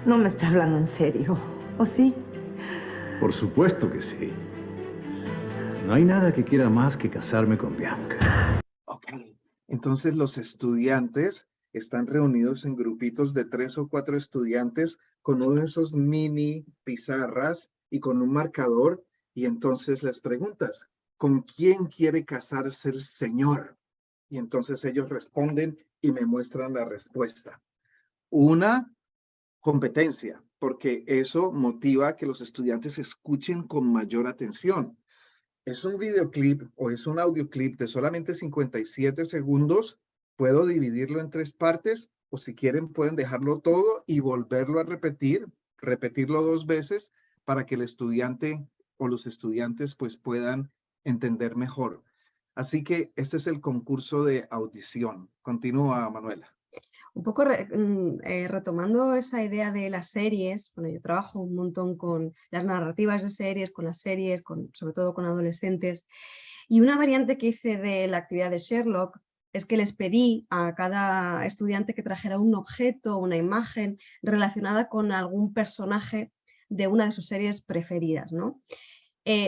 No me está hablando en serio, ¿o sí? Por supuesto que sí. No hay nada que quiera más que casarme con Bianca. Ok. Entonces los estudiantes están reunidos en grupitos de 3 o 4 estudiantes con uno de esos mini pizarras y con un marcador. Y entonces les preguntas, ¿con quién quiere casarse el señor? Y entonces ellos responden y me muestran la respuesta. Una competencia, porque eso motiva a que los estudiantes escuchen con mayor atención. Es un videoclip o es un audioclip de solamente 57 segundos. Puedo dividirlo en 3 partes o si quieren pueden dejarlo todo y volverlo a repetirlo 2 veces para que el estudiante o los estudiantes pues puedan entender mejor. Así que este es el concurso de audición. Continúa, Manuela. Un poco retomando esa idea de las series, bueno, yo trabajo un montón con las narrativas de series, con las series, sobre todo con adolescentes, y una variante que hice de la actividad de Sherlock es que les pedí a cada estudiante que trajera un objeto, una imagen relacionada con algún personaje de una de sus series preferidas, ¿no?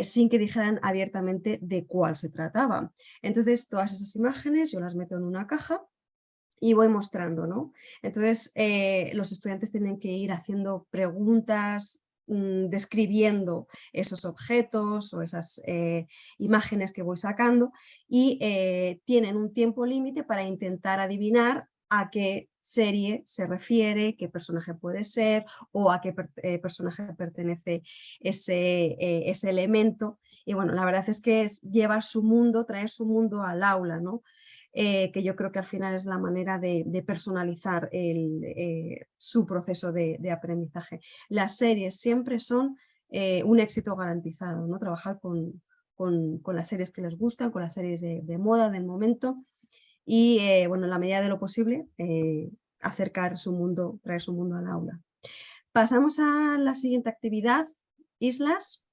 Sin que dijeran abiertamente de cuál se trataba. Entonces, todas esas imágenes yo las meto en una caja y voy mostrando, ¿no? Entonces, los estudiantes tienen que ir haciendo preguntas, describiendo esos objetos o esas imágenes que voy sacando y tienen un tiempo límite para intentar adivinar a qué serie se refiere, qué personaje puede ser o a qué personaje pertenece ese elemento. Y bueno, la verdad es que es llevar su mundo, traer su mundo al aula, ¿no? Que yo creo que al final es la manera de personalizar su proceso de aprendizaje. Las series siempre son un éxito garantizado, ¿no? Trabajar con con las series que les gustan, con las series de moda del momento y, bueno, en la medida de lo posible, acercar su mundo, traer su mundo al aula. Pasamos a la siguiente actividad, islas,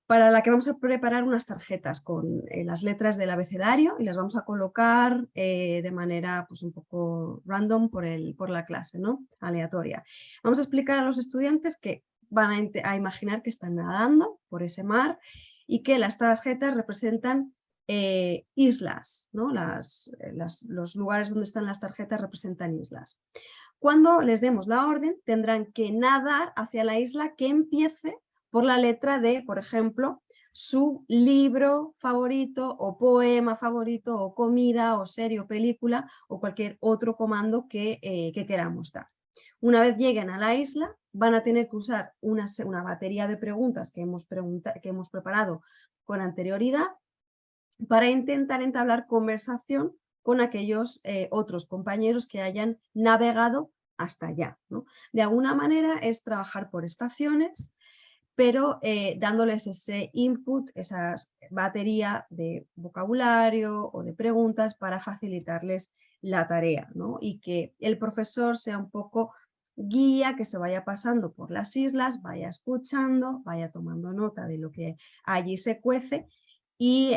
para la que vamos a preparar unas tarjetas con las letras del abecedario y las vamos a colocar de manera pues, un poco random por la clase, ¿no? Aleatoria. Vamos a explicar a los estudiantes que van a imaginar que están nadando por ese mar y que las tarjetas representan islas, ¿no? Los lugares donde están las tarjetas representan islas. Cuando les demos la orden, tendrán que nadar hacia la isla que empiece por la letra de, por ejemplo, su libro favorito o poema favorito o comida o serie o película o cualquier otro comando que queramos dar. Una vez lleguen a la isla, van a tener que usar una batería de preguntas que hemos preparado con anterioridad para intentar entablar conversación con aquellos otros compañeros que hayan navegado hasta allá, ¿no? De alguna manera es trabajar por estaciones, pero dándoles ese input, esa batería de vocabulario o de preguntas para facilitarles la tarea, ¿no? Y que el profesor sea un poco guía, que se vaya pasando por las islas, vaya escuchando, vaya tomando nota de lo que allí se cuece y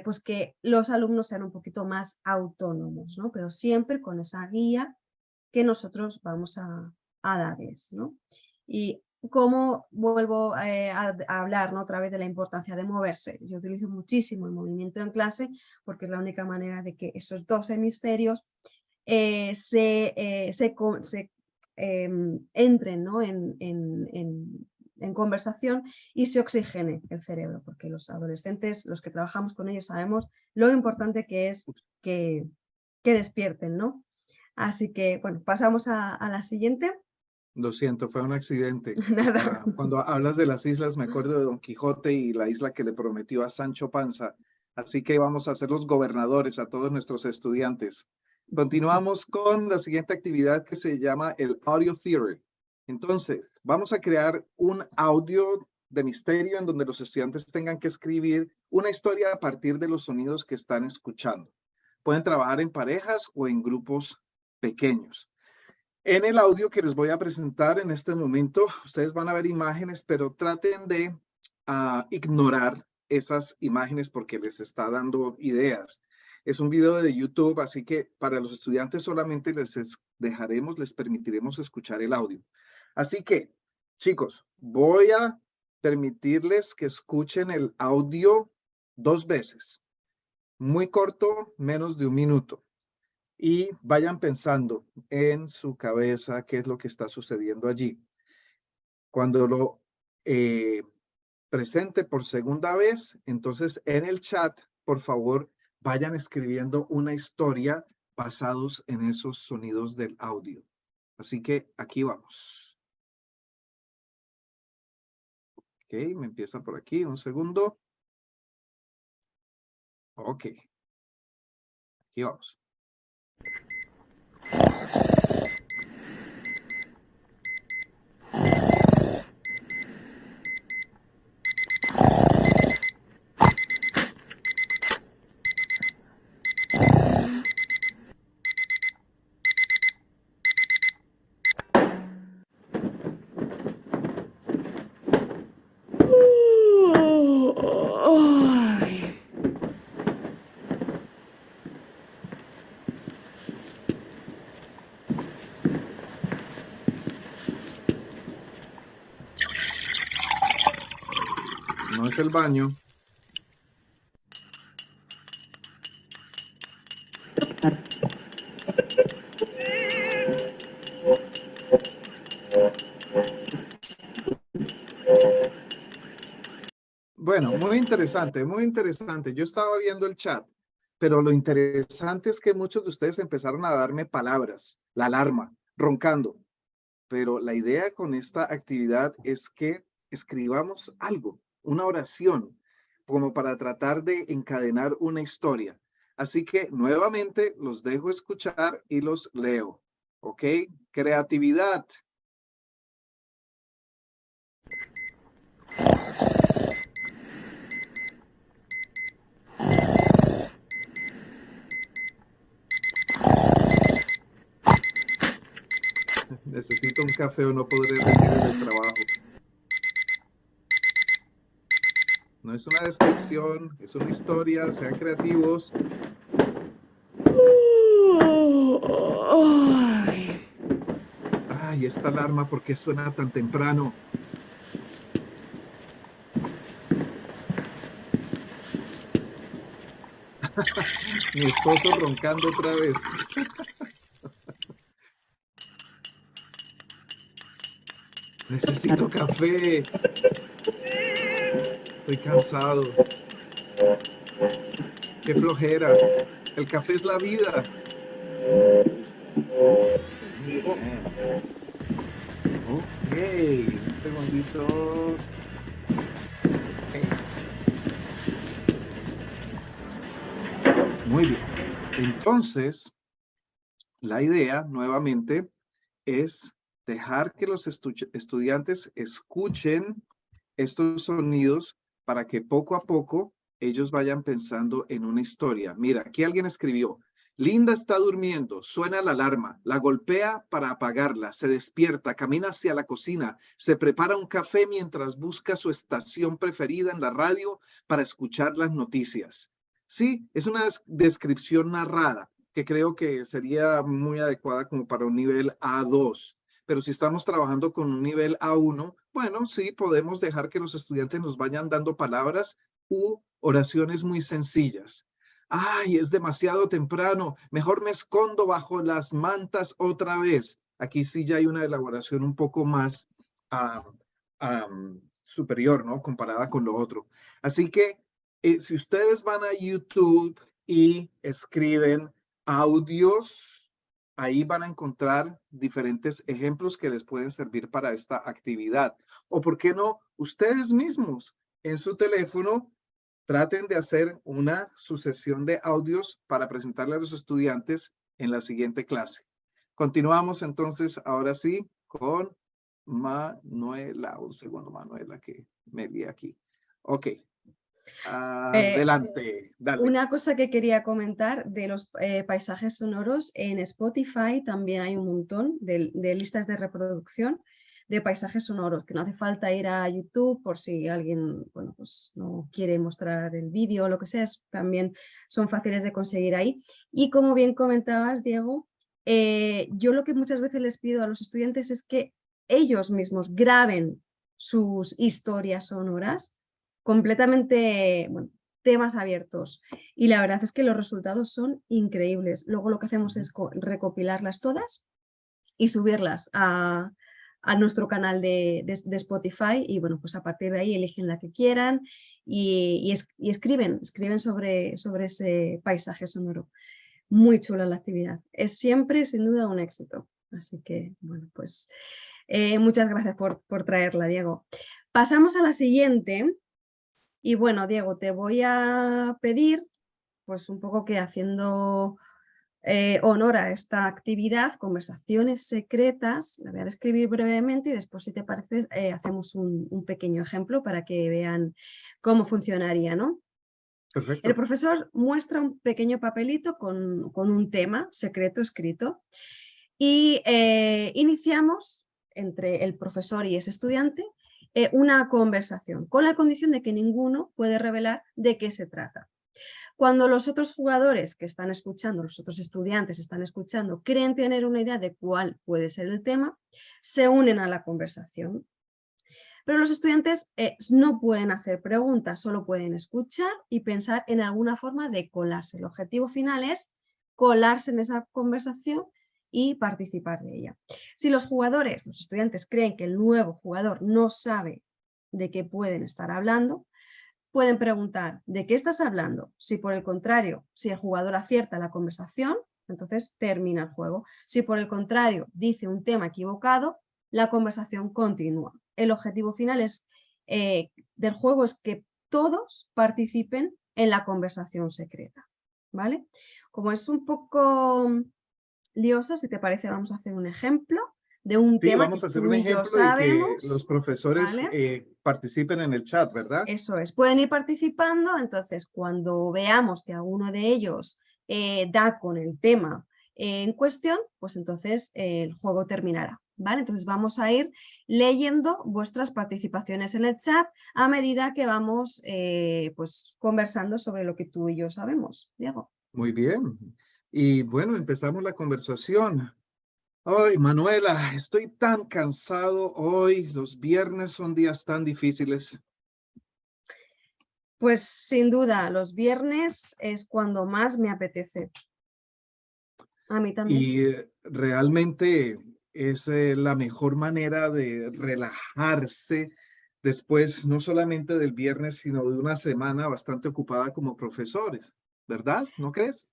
pues que los alumnos sean un poquito más autónomos, ¿no? Pero siempre con esa guía que nosotros vamos a darles, ¿no? Y como vuelvo a hablar, ¿no? Otra vez de la importancia de moverse. Yo utilizo muchísimo el movimiento en clase porque es la única manera de que esos dos hemisferios entren, ¿no? en conversación y se oxigene el cerebro, porque los adolescentes, los que trabajamos con ellos, sabemos lo importante que es que despierten, ¿no? Así que, bueno, pasamos a la siguiente. Lo siento, fue un accidente. Nada. Cuando hablas de las islas, me acuerdo de Don Quijote y la isla que le prometió a Sancho Panza. Así que vamos a ser los gobernadores a todos nuestros estudiantes. Continuamos con la siguiente actividad que se llama el Audio Theory. Entonces, vamos a crear un audio de misterio en donde los estudiantes tengan que escribir una historia a partir de los sonidos que están escuchando. Pueden trabajar en parejas o en grupos pequeños. En el audio que les voy a presentar en este momento, ustedes van a ver imágenes, pero traten de ignorar esas imágenes porque les está dando ideas. Es un video de YouTube, así que para los estudiantes solamente les permitiremos escuchar el audio. Así que, chicos, voy a permitirles que escuchen el audio 2 veces. Muy corto, menos de 1 minuto. Y vayan pensando en su cabeza qué es lo que está sucediendo allí. Cuando lo presente por segunda vez, entonces en el chat, por favor, vayan escribiendo una historia basados en esos sonidos del audio. Así que aquí vamos. Ok, me empieza por aquí, un segundo. Ok. Aquí vamos. No es el baño. Bueno, muy interesante, muy interesante. Yo estaba viendo el chat, pero lo interesante es que muchos de ustedes empezaron a darme palabras, la alarma, roncando. Pero la idea con esta actividad es que escribamos algo, una oración, como para tratar de encadenar una historia. Así que nuevamente los dejo escuchar y los leo. ¿Ok? Creatividad. Necesito un café o no podré rendir en el trabajo. No es una descripción, es una historia, sean creativos. Ay, esta alarma, ¿por qué suena tan temprano? Mi esposo roncando otra vez. Necesito café. Estoy cansado. Qué flojera. El café es la vida. Muy bien. Ok, un segundito. Muy bien. Entonces, la idea nuevamente es dejar que los estudiantes escuchen estos sonidos para que poco a poco ellos vayan pensando en una historia. Mira, aquí alguien escribió: Linda está durmiendo, suena la alarma, la golpea para apagarla, se despierta, camina hacia la cocina, se prepara un café mientras busca su estación preferida en la radio para escuchar las noticias. Sí, es una descripción narrada que creo que sería muy adecuada como para un nivel A2. Pero si estamos trabajando con un nivel A1, bueno, sí, podemos dejar que los estudiantes nos vayan dando palabras u oraciones muy sencillas. Ay, es demasiado temprano, mejor me escondo bajo las mantas otra vez. Aquí sí ya hay una elaboración un poco más superior, ¿no? Comparada con lo otro. Así que si ustedes van a YouTube y escriben audios, ahí van a encontrar diferentes ejemplos que les pueden servir para esta actividad. O por qué no, ustedes mismos en su teléfono traten de hacer una sucesión de audios para presentarle a los estudiantes en la siguiente clase. Continuamos entonces, ahora sí, con Manuela. Un segundo, Manuela, que me lié aquí. Ok. Adelante, dale. Una cosa que quería comentar de los paisajes sonoros, en Spotify también hay un montón de listas de reproducción de paisajes sonoros, que no hace falta ir a YouTube por si alguien, bueno, pues no quiere mostrar el vídeo o lo que sea, también son fáciles de conseguir ahí. Y como bien comentabas, Diego, yo lo que muchas veces les pido a los estudiantes es que ellos mismos graben sus historias sonoras completamente, bueno, temas abiertos, y la verdad es que los resultados son increíbles. Luego lo que hacemos es recopilarlas todas y subirlas a nuestro canal de Spotify, y bueno, pues a partir de ahí eligen la que quieran y escriben sobre ese paisaje sonoro. Muy chula la actividad, es siempre sin duda un éxito, así que bueno, pues muchas gracias por traerla, Diego. Pasamos a la siguiente. Y bueno, Diego, te voy a pedir, pues un poco que haciendo honor a esta actividad, conversaciones secretas, la voy a describir brevemente y después, si te parece, hacemos un pequeño ejemplo para que vean cómo funcionaría, ¿no? Perfecto. El profesor muestra un pequeño papelito con un tema secreto escrito y iniciamos entre el profesor y ese estudiante una conversación, con la condición de que ninguno puede revelar de qué se trata. Cuando los otros jugadores que están escuchando, los otros estudiantes están escuchando, creen tener una idea de cuál puede ser el tema, se unen a la conversación. Pero los estudiantes no pueden hacer preguntas, solo pueden escuchar y pensar en alguna forma de colarse. El objetivo final es colarse en esa conversación y participar de ella. Si los jugadores, los estudiantes, creen que el nuevo jugador no sabe de qué pueden estar hablando, pueden preguntar: ¿de qué estás hablando? Si por el contrario, si el jugador acierta la conversación, entonces termina el juego. Si por el contrario dice un tema equivocado, la conversación continúa. El objetivo final del juego es que todos participen en la conversación secreta, ¿vale? Como es un poco lioso, si te parece, vamos a hacer un ejemplo de un tema vamos a que hacer tú un y yo ejemplo sabemos. y que los profesores ¿vale? participen en el chat, ¿verdad? Eso es, pueden ir participando, entonces cuando veamos que alguno de ellos da con el tema en cuestión, pues entonces el juego terminará. ¿Vale? Entonces vamos a ir leyendo vuestras participaciones en el chat a medida que vamos pues conversando sobre lo que tú y yo sabemos. Diego. Muy bien. Y bueno, empezamos la conversación. Ay, Manuela, estoy tan cansado hoy. Los viernes son días tan difíciles. Pues sin duda, los viernes es cuando más me apetece. A mí también. Y realmente es la mejor manera de relajarse después, no solamente del viernes, sino de una semana bastante ocupada como profesores, ¿verdad? ¿No crees?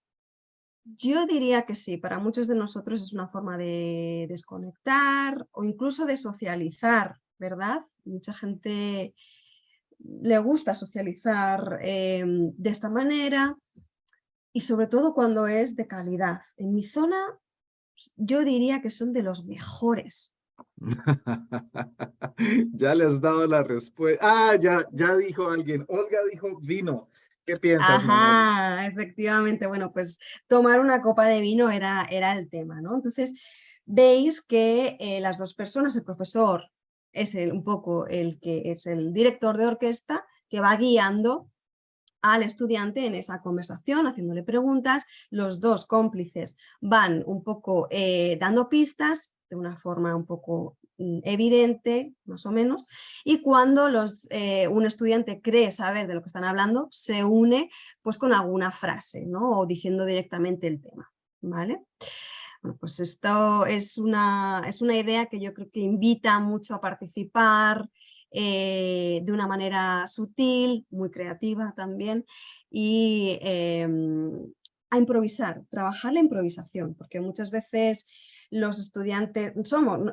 Yo diría que sí, para muchos de nosotros es una forma de desconectar o incluso de socializar, ¿verdad? Mucha gente le gusta socializar de esta manera y sobre todo cuando es de calidad. En mi zona yo diría que son de los mejores. Ya le has dado la respuesta. Ah, ya dijo alguien. Olga dijo vino. ¿Qué piensas, Manuel? Ajá, efectivamente. Bueno, pues tomar una copa de vino era el tema, ¿no? Entonces, veis que las dos personas, el profesor es un poco el que es el director de orquesta que va guiando al estudiante en esa conversación, haciéndole preguntas. Los dos cómplices van un poco dando pistas de una forma un poco evidente, más o menos, y cuando un estudiante cree saber de lo que están hablando, se une pues con alguna frase, ¿no? O diciendo directamente el tema, ¿vale? Bueno, pues esto es una idea que yo creo que invita mucho a participar de una manera sutil, muy creativa también, y a improvisar, trabajar la improvisación, porque muchas veces los estudiantes,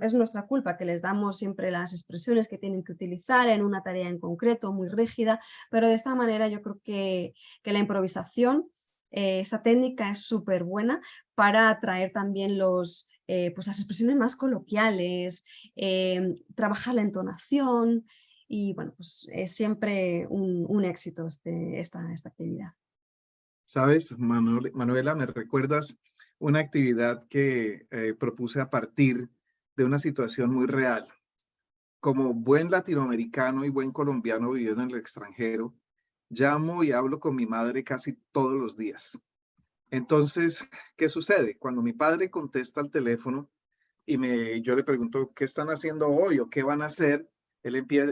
es nuestra culpa que les damos siempre las expresiones que tienen que utilizar en una tarea en concreto, muy rígida, pero de esta manera yo creo que la improvisación, esa técnica es súper buena para atraer también pues las expresiones más coloquiales, trabajar la entonación y bueno, pues es siempre un éxito esta actividad. Sabes, Manuela, me recuerdas una actividad que propuse a partir de una situación muy real. Como buen latinoamericano y buen colombiano viviendo en el extranjero, llamo y hablo con mi madre casi todos los días. Entonces, ¿qué sucede? Cuando mi padre contesta el teléfono y yo le pregunto, ¿qué están haciendo hoy o qué van a hacer?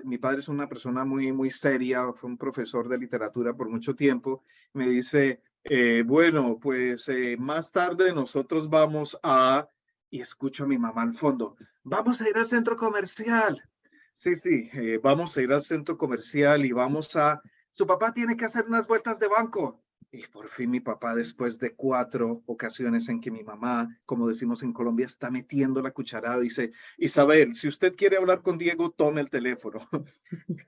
Mi padre es una persona muy seria, fue un profesor de literatura por mucho tiempo. Me dice, bueno, pues más tarde nosotros vamos a, y escucho a mi mamá al fondo, vamos a ir al centro comercial. Sí, vamos a ir al centro comercial y su papá tiene que hacer unas vueltas de banco. Y por fin mi papá, después de 4 ocasiones en que mi mamá, como decimos en Colombia, está metiendo la cucharada, dice, Isabel, si usted quiere hablar con Diego, tome el teléfono.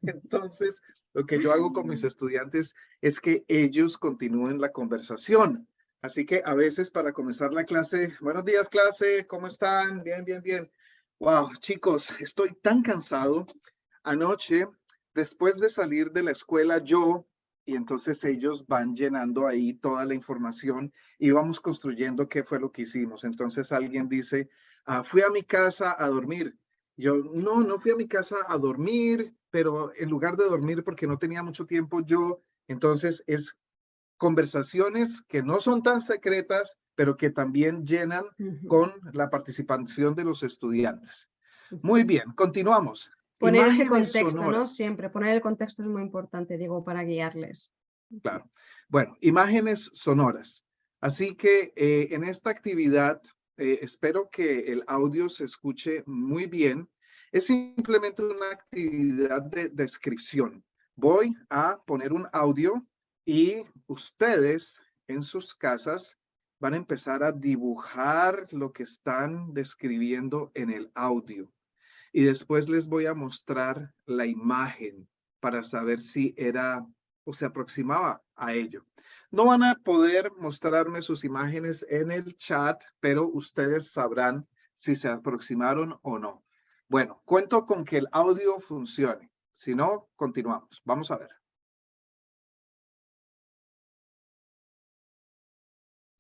Entonces, lo que yo hago con mis estudiantes es que ellos continúen la conversación. Así que a veces para comenzar la clase, buenos días clase, ¿cómo están? Bien. Wow, chicos, estoy tan cansado. Anoche, después de salir de la escuela, y entonces ellos van llenando ahí toda la información y vamos construyendo qué fue lo que hicimos. Entonces alguien dice, fui a mi casa a dormir. Yo, no fui a mi casa a dormir, pero en lugar de dormir porque no tenía mucho tiempo, entonces es conversaciones que no son tan secretas, pero que también llenan con la participación de los estudiantes. Muy bien, continuamos. Poner ese Imágenes contexto, sonoras. ¿no? Siempre, poner el contexto es muy importante, Diego, para guiarles. Claro. Bueno, imágenes sonoras. Así que en esta actividad, espero que el audio se escuche muy bien. Es simplemente una actividad de descripción. Voy a poner un audio y ustedes en sus casas van a empezar a dibujar lo que están describiendo en el audio. Y después les voy a mostrar la imagen para saber si era o se aproximaba a ello. No van a poder mostrarme sus imágenes en el chat, pero ustedes sabrán si se aproximaron o no. Bueno, cuento con que el audio funcione. Si no, continuamos. Vamos a ver.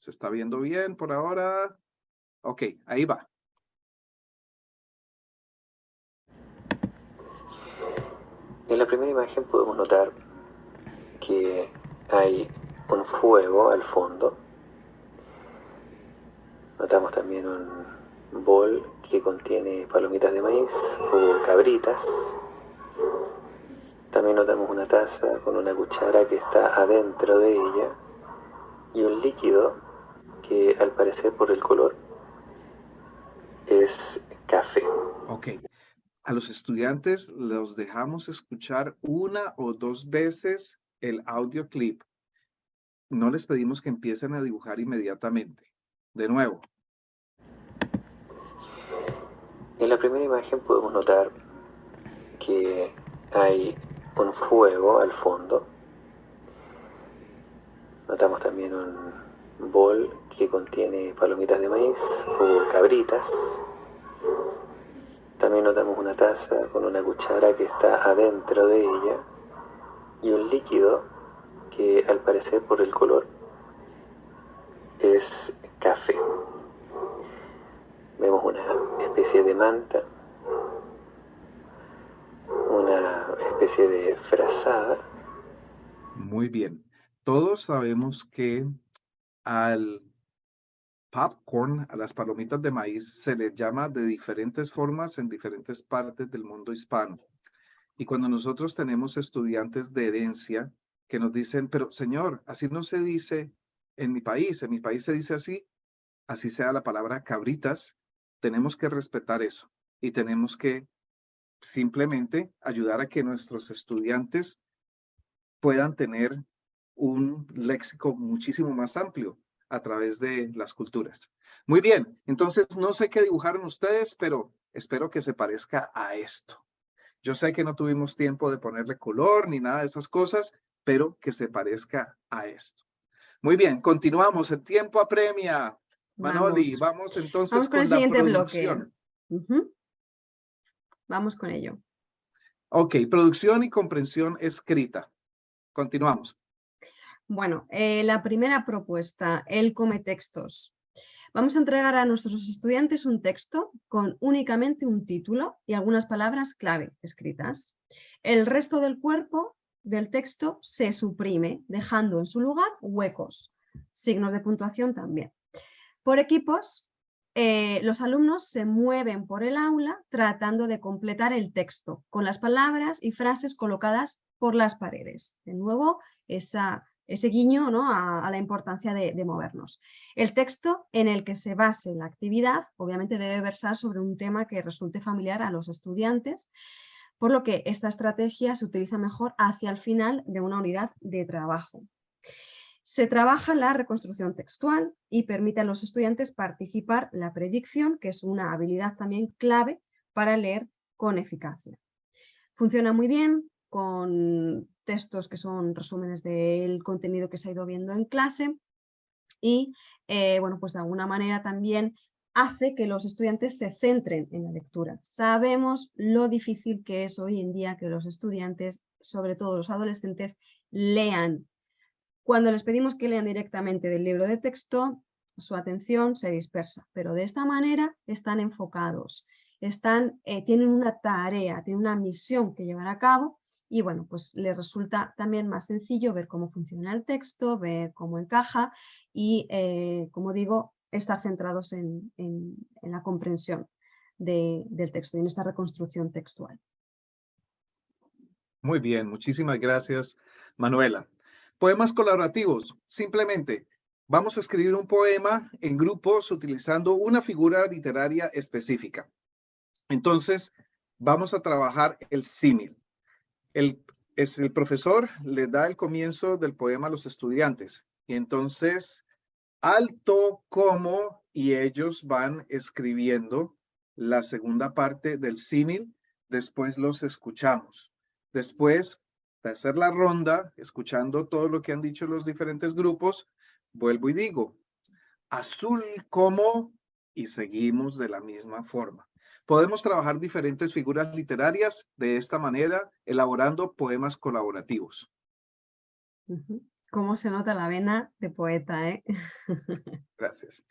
¿Se está viendo bien por ahora? Ok, ahí va. En la primera imagen podemos notar que hay un fuego al fondo. Notamos también un bol que contiene palomitas de maíz o cabritas. También notamos una taza con una cuchara que está adentro de ella y un líquido que al parecer por el color es café. Ok. A los estudiantes los dejamos escuchar 1 o 2 veces el audio clip. No les pedimos que empiecen a dibujar inmediatamente. De nuevo. En la primera imagen podemos notar que hay un fuego al fondo. Notamos también un bol que contiene palomitas de maíz o cabritas. También notamos una taza con una cuchara que está adentro de ella y un líquido que al parecer por el color es café. Vemos una especie de manta, una especie de frazada. Muy bien. Todos sabemos que al popcorn, a las palomitas de maíz, se les llama de diferentes formas en diferentes partes del mundo hispano. Y cuando nosotros tenemos estudiantes de herencia que nos dicen, pero señor, así no se dice en mi país se dice así sea la palabra cabritas, tenemos que respetar eso y tenemos que simplemente ayudar a que nuestros estudiantes puedan tener un léxico muchísimo más amplio a través de las culturas. Muy bien, entonces no sé qué dibujaron ustedes, pero espero que se parezca a esto. Yo sé que no tuvimos tiempo de ponerle color ni nada de esas cosas, pero que se parezca a esto. Muy bien, continuamos. El tiempo apremia. Manoli, vamos entonces Vamos con el la siguiente producción. bloque. Vamos con ello. Ok, producción y comprensión escrita. Continuamos. Bueno, la primera propuesta, el cometextos. Vamos a entregar a nuestros estudiantes un texto con únicamente un título y algunas palabras clave escritas. El resto del cuerpo del texto se suprime, dejando en su lugar huecos, signos de puntuación también. Por equipos, los alumnos se mueven por el aula tratando de completar el texto con las palabras y frases colocadas por las paredes. De nuevo, ese guiño, ¿no?, a la importancia de movernos. El texto en el que se base la actividad obviamente debe versar sobre un tema que resulte familiar a los estudiantes, por lo que esta estrategia se utiliza mejor hacia el final de una unidad de trabajo. Se trabaja la reconstrucción textual y permite a los estudiantes participar la predicción, que es una habilidad también clave para leer con eficacia. Funciona muy bien con textos que son resúmenes del contenido que se ha ido viendo en clase y, bueno, pues de alguna manera también hace que los estudiantes se centren en la lectura. Sabemos lo difícil que es hoy en día que los estudiantes, sobre todo los adolescentes, lean. Cuando les pedimos que lean directamente del libro de texto, su atención se dispersa, pero de esta manera están enfocados, tienen una tarea, tienen una misión que llevar a cabo y bueno, pues les resulta también más sencillo ver cómo funciona el texto, ver cómo encaja y, como digo, estar centrados en la comprensión del texto y en esta reconstrucción textual. Muy bien, muchísimas gracias, Manuela. Poemas colaborativos. Simplemente vamos a escribir un poema en grupos utilizando una figura literaria específica. Entonces, vamos a trabajar el símil. El profesor le da el comienzo del poema a los estudiantes. Y entonces, alto, como, y ellos van escribiendo la segunda parte del símil. Después los escuchamos. Después de hacer la ronda, escuchando todo lo que han dicho los diferentes grupos, vuelvo y digo, azul como, y seguimos de la misma forma. Podemos trabajar diferentes figuras literarias de esta manera, elaborando poemas colaborativos. Cómo se nota la vena de poeta, ¿eh? Gracias.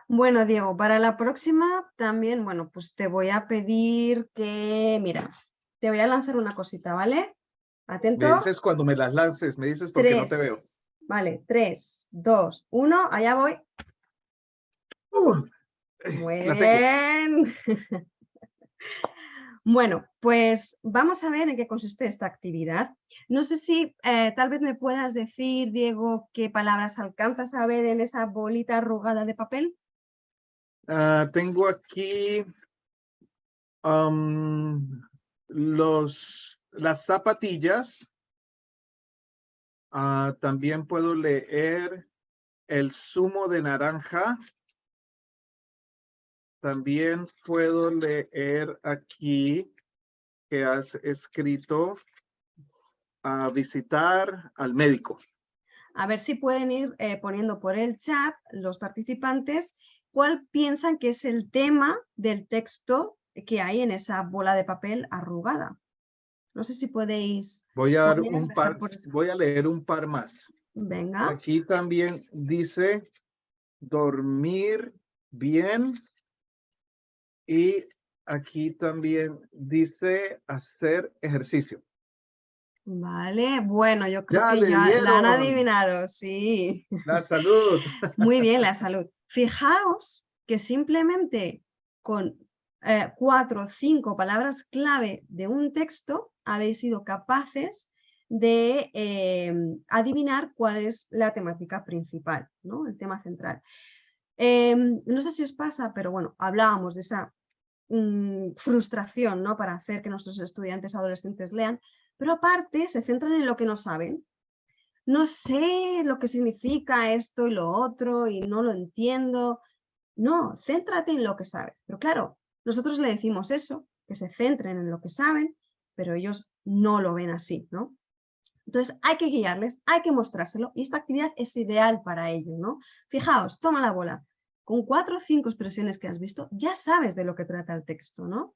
Bueno, Diego, para la próxima también, bueno, pues te voy a pedir que, mira, te voy a lanzar una cosita, ¿vale? Atento. Me dices cuando me las lances, me dices porque no te veo. 3, vale, 3, 2, 1, allá voy. Muy La tengo. bien. Bueno, pues vamos a ver en qué consiste esta actividad. No sé si tal vez me puedas decir, Diego, qué palabras alcanzas a ver en esa bolita arrugada de papel. Tengo aquí las zapatillas. También puedo leer el zumo de naranja. También puedo leer aquí que has escrito a visitar al médico. A ver si pueden ir poniendo por el chat los participantes cuál piensan que es el tema del texto que hay en esa bola de papel arrugada. No sé si podéis Voy a dar poner, un dejar par, por escrito. voy a leer un par más. Venga. Aquí también dice dormir bien y aquí también dice hacer ejercicio. Vale, bueno, yo creo Ya que le ya la han dieron adivinado, sí. la salud. Muy bien, la salud. Fijaos que simplemente con 4 o 5 palabras clave de un texto habéis sido capaces de adivinar cuál es la temática principal, ¿no? El tema central. No sé si os pasa, pero bueno, hablábamos de esa frustración, ¿no? Para hacer que nuestros estudiantes adolescentes lean, pero aparte se centran en lo que no saben. No sé lo que significa esto y lo otro y no lo entiendo. No, céntrate en lo que sabes. Pero claro, nosotros le decimos eso, que se centren en lo que saben, pero ellos no lo ven así, ¿no? Entonces hay que guiarles, hay que mostrárselo y esta actividad es ideal para ello, ¿no? Fijaos, toma la bola. Con 4 o 5 expresiones que has visto, ya sabes de lo que trata el texto, ¿no?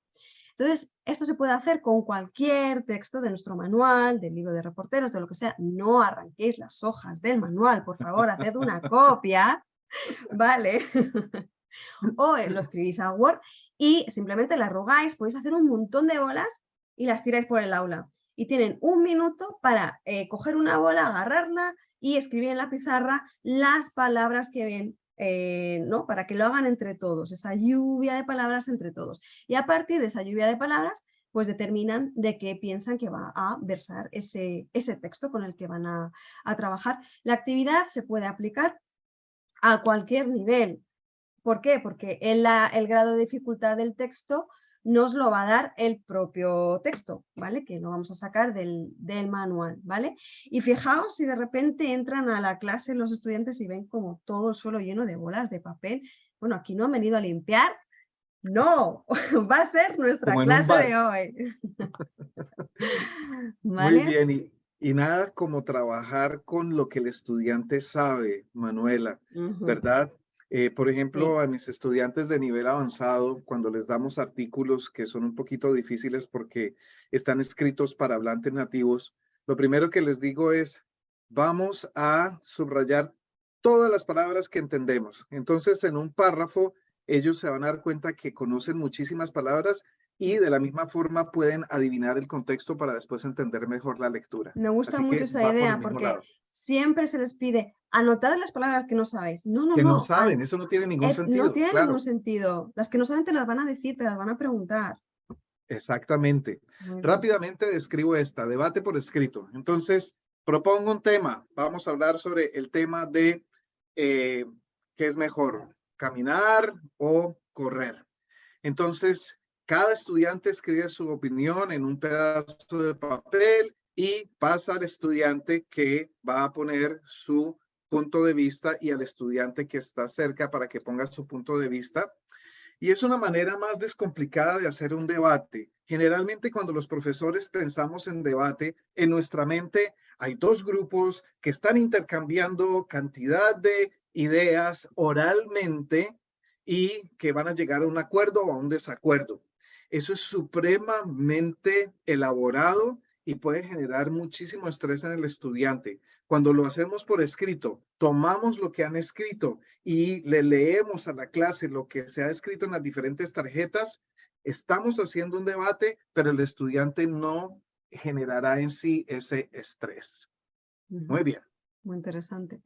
Entonces, esto se puede hacer con cualquier texto de nuestro manual, del libro de reporteros, de lo que sea. No arranquéis las hojas del manual, por favor, haced una copia, ¿vale? O lo escribís a Word y simplemente la arrugáis, podéis hacer un montón de bolas y las tiráis por el aula. Y tienen 1 minuto para coger una bola, agarrarla y escribir en la pizarra las palabras que ven, ¿no? Para que lo hagan entre todos, esa lluvia de palabras entre todos. Y a partir de esa lluvia de palabras, pues determinan de qué piensan que va a versar ese texto con el que van a trabajar. La actividad se puede aplicar a cualquier nivel. ¿Por qué? Porque el grado de dificultad del texto nos lo va a dar el propio texto, ¿vale? Que lo vamos a sacar del manual, ¿vale? Y fijaos si de repente entran a la clase los estudiantes y ven como todo el suelo lleno de bolas de papel. Bueno, aquí no han venido a limpiar. No, va a ser nuestra Como en un clase bar. de hoy. Muy ¿Vale? bien, y nada como trabajar con lo que el estudiante sabe, Manuela, ¿verdad? Por ejemplo, Sí. a mis estudiantes de nivel avanzado, cuando les damos artículos que son un poquito difíciles porque están escritos para hablantes nativos, lo primero que les digo es, vamos a subrayar todas las palabras que entendemos. Entonces, en un párrafo, ellos se van a dar cuenta que conocen muchísimas palabras y de la misma forma pueden adivinar el contexto para después entender mejor la lectura. Me gusta Así mucho que esa va por el idea mismo porque lado. siempre se les pide anotad las palabras que no sabéis. No, no, Que no no. saben, eso no tiene ningún No sentido, tiene ningún claro. sentido. Las que no saben te las van a decir, te las van a preguntar. Exactamente. Muy bien. Rápidamente describo esta, debate por escrito. Entonces, propongo un tema. Vamos a hablar sobre el tema de qué es mejor, caminar o correr. Entonces, cada estudiante escribe su opinión en un pedazo de papel y pasa al estudiante que va a poner su punto de vista y al estudiante que está cerca para que ponga su punto de vista. Y es una manera más descomplicada de hacer un debate. Generalmente cuando los profesores pensamos en debate, en nuestra mente hay dos grupos que están intercambiando cantidad de ideas oralmente y que van a llegar a un acuerdo o a un desacuerdo. Eso es supremamente elaborado y puede generar muchísimo estrés en el estudiante. Cuando lo hacemos por escrito, tomamos lo que han escrito y le leemos a la clase lo que se ha escrito en las diferentes tarjetas, estamos haciendo un debate, pero el estudiante no generará en sí ese estrés. Muy bien. Muy interesante.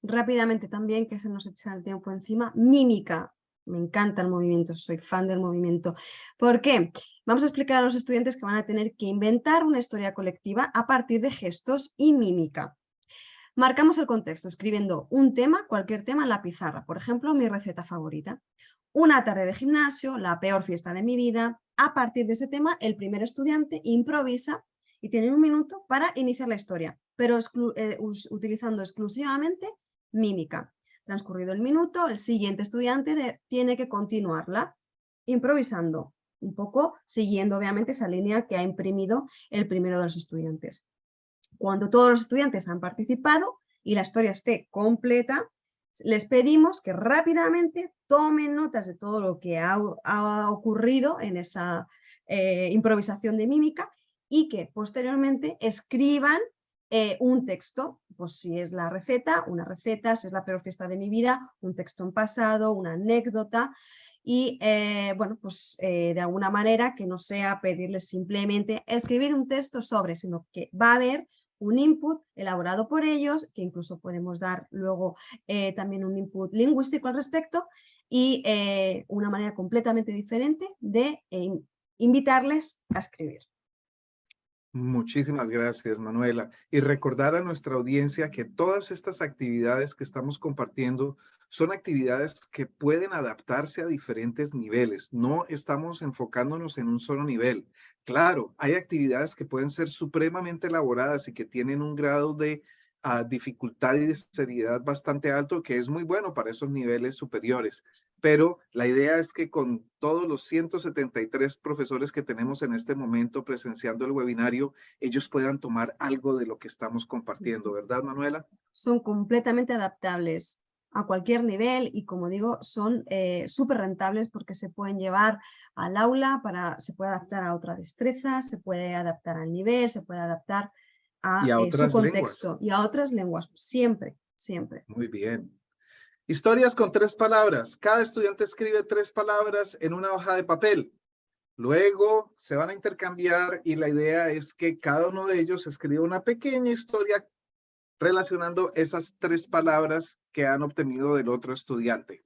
Rápidamente también, que se nos echa el tiempo encima, mímica. Me encanta el movimiento, soy fan del movimiento. ¿Por qué? Vamos a explicar a los estudiantes que van a tener que inventar una historia colectiva a partir de gestos y mímica. Marcamos el contexto escribiendo un tema, cualquier tema en la pizarra. Por ejemplo, mi receta favorita. Una tarde de gimnasio, la peor fiesta de mi vida. A partir de ese tema, el primer estudiante improvisa y tiene 1 minuto para iniciar la historia, pero utilizando exclusivamente mímica. Transcurrido el minuto, el siguiente estudiante tiene que continuarla improvisando, un poco siguiendo obviamente esa línea que ha imprimido el primero de los estudiantes. Cuando todos los estudiantes han participado y la historia esté completa, les pedimos que rápidamente tomen notas de todo lo que ha ocurrido en esa improvisación de mímica y que posteriormente escriban un texto, pues si es la receta, una receta, si es la peor fiesta de mi vida, un texto en pasado, una anécdota y bueno, pues de alguna manera que no sea pedirles simplemente escribir un texto sobre, sino que va a haber un input elaborado por ellos, que incluso podemos dar luego también un input lingüístico al respecto y una manera completamente diferente de invitarles a escribir. Muchísimas gracias, Manuela. Y recordar a nuestra audiencia que todas estas actividades que estamos compartiendo son actividades que pueden adaptarse a diferentes niveles. No estamos enfocándonos en un solo nivel. Claro, hay actividades que pueden ser supremamente elaboradas y que tienen un grado de dificultad y de seriedad bastante alto, que es muy bueno para esos niveles superiores. Pero la idea es que con todos los 173 profesores que tenemos en este momento presenciando el webinario, ellos puedan tomar algo de lo que estamos compartiendo, ¿verdad, Manuela? Son completamente adaptables a cualquier nivel y, como digo, son súper rentables porque se pueden llevar al aula, se puede adaptar a otra destreza, se puede adaptar al nivel, se puede adaptar a su contexto lenguas. Y a otras lenguas, siempre, siempre. Muy bien. Historias con 3 palabras. Cada estudiante escribe 3 palabras en una hoja de papel. Luego se van a intercambiar y la idea es que cada uno de ellos escriba una pequeña historia relacionando esas 3 palabras que han obtenido del otro estudiante.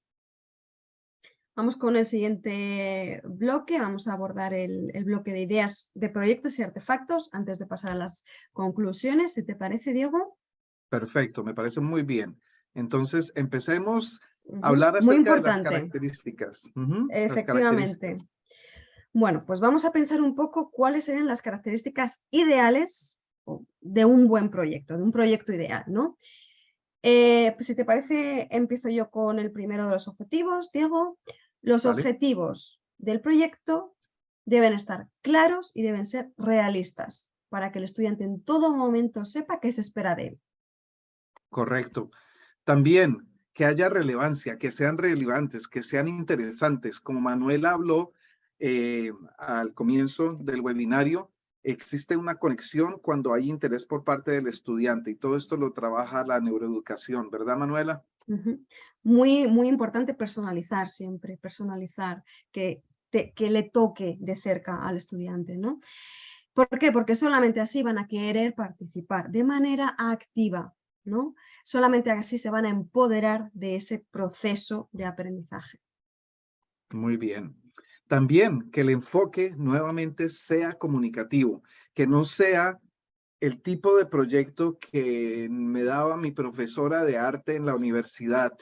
Vamos con el siguiente bloque. Vamos a abordar el bloque de ideas de proyectos y artefactos antes de pasar a las conclusiones. ¿Si te parece, Diego? Perfecto, me parece muy bien. Entonces, empecemos a hablar acerca de las características. Efectivamente. Bueno, pues vamos a pensar un poco cuáles serían las características ideales de un buen proyecto, de un proyecto ideal, ¿no? Pues si te parece, empiezo yo con el primero de los objetivos, Diego. Los objetivos del proyecto deben estar claros y deben ser realistas para que el estudiante en todo momento sepa qué se espera de él. Correcto. También que haya relevancia, que sean relevantes, que sean interesantes. Como Manuela habló al comienzo del webinario, existe una conexión cuando hay interés por parte del estudiante y todo esto lo trabaja la neuroeducación, ¿verdad, Manuela? Muy, muy importante personalizar siempre, personalizar, que le toque de cerca al estudiante, ¿no? ¿Por qué? Porque solamente así van a querer participar de manera activa, ¿no? Solamente así se van a empoderar de ese proceso de aprendizaje. Muy bien. También que el enfoque nuevamente sea comunicativo, que no sea el tipo de proyecto que me daba mi profesora de arte en la universidad.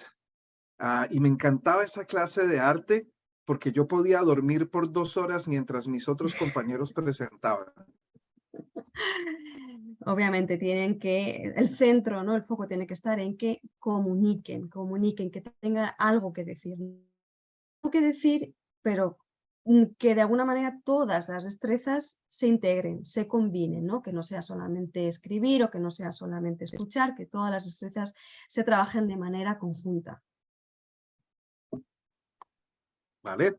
Y me encantaba esa clase de arte porque yo podía dormir por 2 horas mientras mis otros compañeros presentaban. Obviamente el centro, ¿no? El foco tiene que estar en que comuniquen, que tengan algo que decir. Algo que decir, pero que de alguna manera todas las destrezas se integren, se combinen, ¿no? Que no sea solamente escribir o que no sea solamente escuchar, que todas las destrezas se trabajen de manera conjunta. ¿Vale?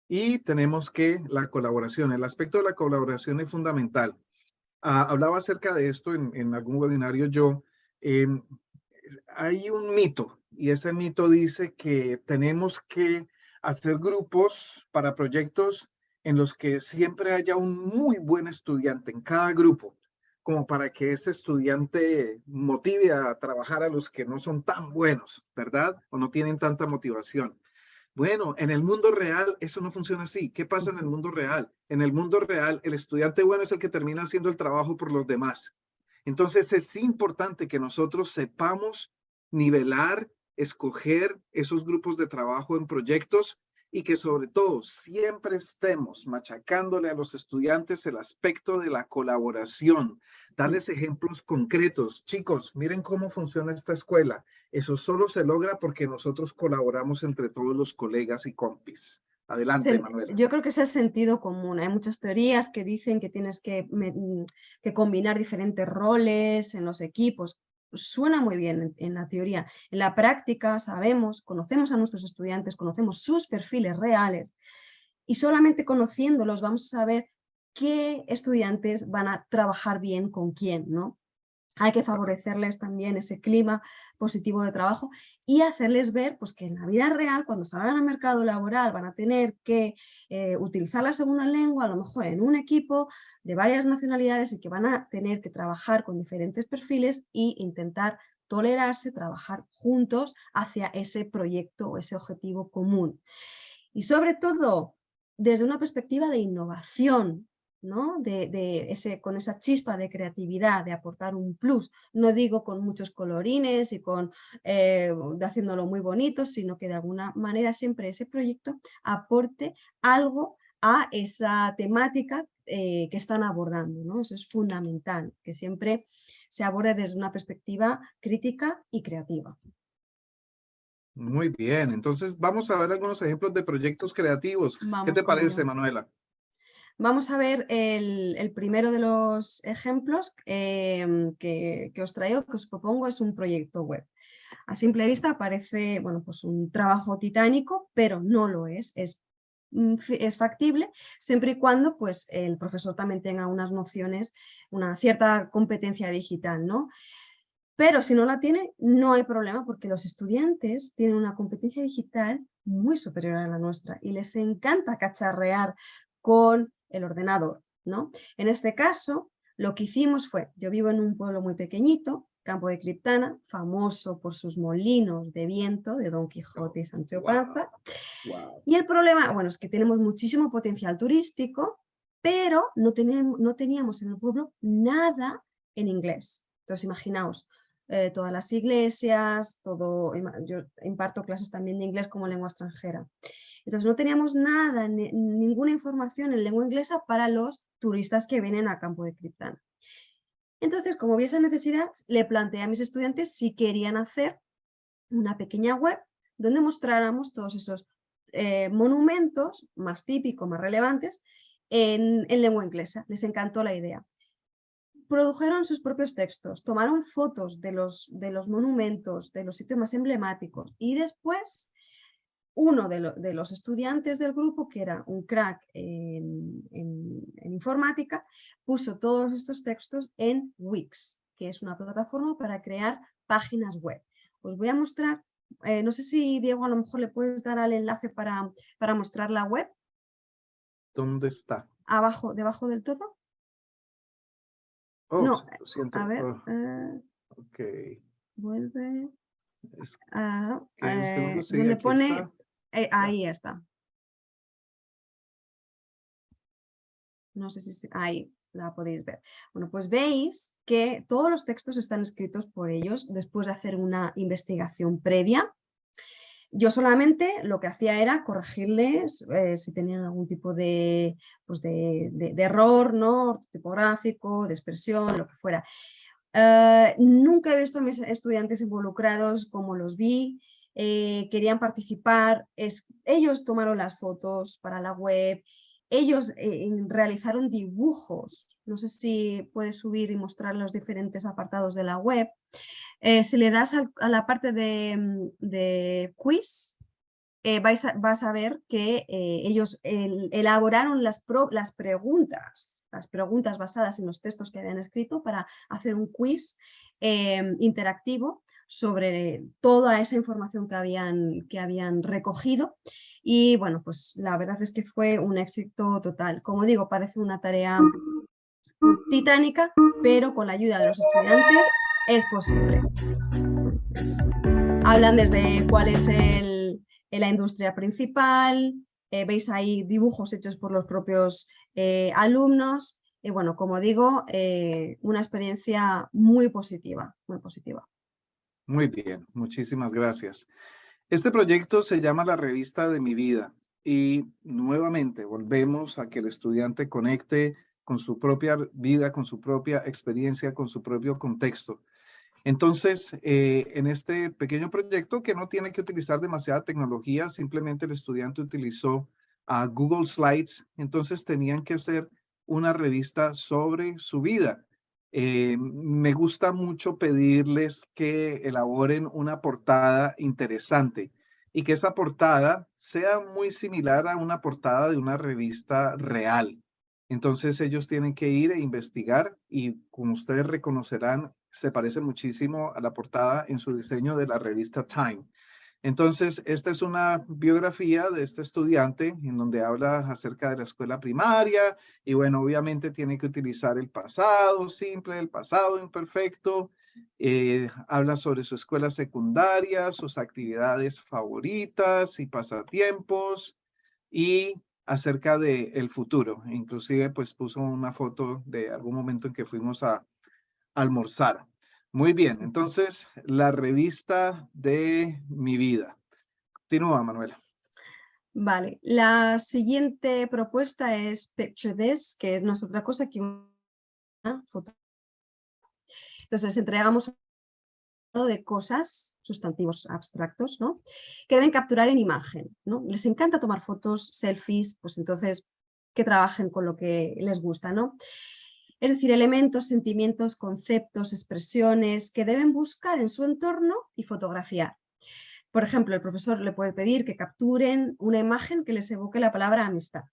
Y tenemos que la colaboración, el aspecto de la colaboración es fundamental. Hablaba acerca de esto en algún webinario yo, hay un mito, y ese mito dice que tenemos que hacer grupos para proyectos en los que siempre haya un muy buen estudiante en cada grupo, como para que ese estudiante motive a trabajar a los que no son tan buenos, ¿verdad? O no tienen tanta motivación. Bueno, en el mundo real eso no funciona así. ¿Qué pasa en el mundo real? En el mundo real, el estudiante bueno es el que termina haciendo el trabajo por los demás. Entonces es importante que nosotros sepamos nivelar, escoger esos grupos de trabajo en proyectos y que sobre todo siempre estemos machacándole a los estudiantes el aspecto de la colaboración, darles ejemplos concretos. Chicos, miren cómo funciona esta escuela. Eso solo se logra porque nosotros colaboramos entre todos los colegas y compis. Adelante, Manuela. Yo creo que es el sentido común. Hay muchas teorías que dicen que tienes que combinar diferentes roles en los equipos. Suena muy bien en la teoría. En la práctica sabemos, conocemos a nuestros estudiantes, conocemos sus perfiles reales y solamente conociéndolos vamos a saber qué estudiantes van a trabajar bien con quién, ¿no? Hay que favorecerles también ese clima positivo de trabajo y hacerles ver pues, que en la vida real, cuando salgan al mercado laboral, van a tener que utilizar la segunda lengua, a lo mejor en un equipo de varias nacionalidades y que van a tener que trabajar con diferentes perfiles e intentar tolerarse, trabajar juntos hacia ese proyecto o ese objetivo común. Y sobre todo, desde una perspectiva de innovación, ¿no? Con esa chispa de creatividad, de aportar un plus. No digo con muchos colorines y de haciéndolo muy bonito, sino que de alguna manera siempre ese proyecto aporte algo a esa temática que están abordando, ¿no? Eso es fundamental, que siempre se aborde desde una perspectiva crítica y creativa. Muy bien, entonces vamos a ver algunos ejemplos de proyectos creativos. ¿Qué te parece, Manuela? Vamos a ver el primero de los ejemplos que os traigo, que os propongo, es un proyecto web. A simple vista parece, bueno, pues un trabajo titánico, pero no lo es factible siempre y cuando pues, el profesor también tenga unas nociones, una cierta competencia digital, ¿no? Pero si no la tiene, no hay problema porque los estudiantes tienen una competencia digital muy superior a la nuestra y les encanta cacharrear con el ordenador, ¿no? En este caso, lo que hicimos fue, yo vivo en un pueblo muy pequeñito, Campo de Criptana, famoso por sus molinos de viento de Don Quijote y Sancho Panza. Y el problema, bueno, es que tenemos muchísimo potencial turístico, pero no teníamos en el pueblo nada en inglés. Entonces, imaginaos, todas las iglesias, yo imparto clases también de inglés como lengua extranjera. Entonces no teníamos nada, ninguna información en lengua inglesa para los turistas que vienen a Campo de Criptana. Entonces, como vi esa necesidad, le planteé a mis estudiantes si querían hacer una pequeña web donde mostráramos todos esos monumentos más típicos, más relevantes, en lengua inglesa. Les encantó la idea. Produjeron sus propios textos, tomaron fotos de los monumentos, de los sitios más emblemáticos y después uno de los estudiantes del grupo, que era un crack en informática, puso todos estos textos en Wix, que es una plataforma para crear páginas web. Os voy a mostrar, no sé si Diego a lo mejor le puedes dar al enlace para mostrar la web. ¿Dónde está? Abajo, debajo del todo. Oh, no, lo siento. a ver. Ok. Vuelve. Un segundo, sí, donde aquí pone, está. ahí está. No sé si ahí la podéis ver. Bueno, pues veis que todos los textos están escritos por ellos después de hacer una investigación previa. Yo solamente lo que hacía era corregirles si tenían algún tipo de error, ¿no? Tipográfico, de expresión, lo que fuera. Nunca he visto a mis estudiantes involucrados como los vi. Querían participar, ellos tomaron las fotos para la web, ellos realizaron dibujos. No sé si puedes subir y mostrar los diferentes apartados de la web. Si le das a la parte de quiz, vas a ver que ellos elaboraron las preguntas basadas en los textos que habían escrito para hacer un quiz interactivo sobre toda esa información que habían recogido. Y bueno, pues la verdad es que fue un éxito total. Como digo, parece una tarea titánica, pero con la ayuda de los estudiantes es posible. Pues, hablan desde cuál es la industria principal, veis ahí dibujos hechos por los propios alumnos. Y bueno, como digo, una experiencia muy positiva, muy positiva. Muy bien, muchísimas gracias. Este proyecto se llama La Revista de mi Vida y nuevamente volvemos a que el estudiante conecte con su propia vida, con su propia experiencia, con su propio contexto. Entonces, en este pequeño proyecto que no tiene que utilizar demasiada tecnología, simplemente el estudiante utilizó Google Slides, entonces tenían que hacer una revista sobre su vida. Me gusta mucho pedirles que elaboren una portada interesante y que esa portada sea muy similar a una portada de una revista real. Entonces ellos tienen que ir e investigar y como ustedes reconocerán, se parece muchísimo a la portada en su diseño de la revista Time. Entonces, esta es una biografía de este estudiante en donde habla acerca de la escuela primaria y bueno, obviamente tiene que utilizar el pasado simple, el pasado imperfecto, habla sobre su escuela secundaria, sus actividades favoritas y pasatiempos y acerca del futuro. Inclusive, pues puso una foto de algún momento en que fuimos a almorzar. Muy bien, entonces, la revista de mi vida. Continúa, Manuela. Vale, la siguiente propuesta es Picture This, que no es otra cosa que una foto. Entonces les entregamos de cosas, sustantivos abstractos, ¿no? Que deben capturar en imagen, ¿no? Les encanta tomar fotos, selfies, pues entonces que trabajen con lo que les gusta, ¿no? Es decir, elementos, sentimientos, conceptos, expresiones que deben buscar en su entorno y fotografiar. Por ejemplo, el profesor le puede pedir que capturen una imagen que les evoque la palabra amistad.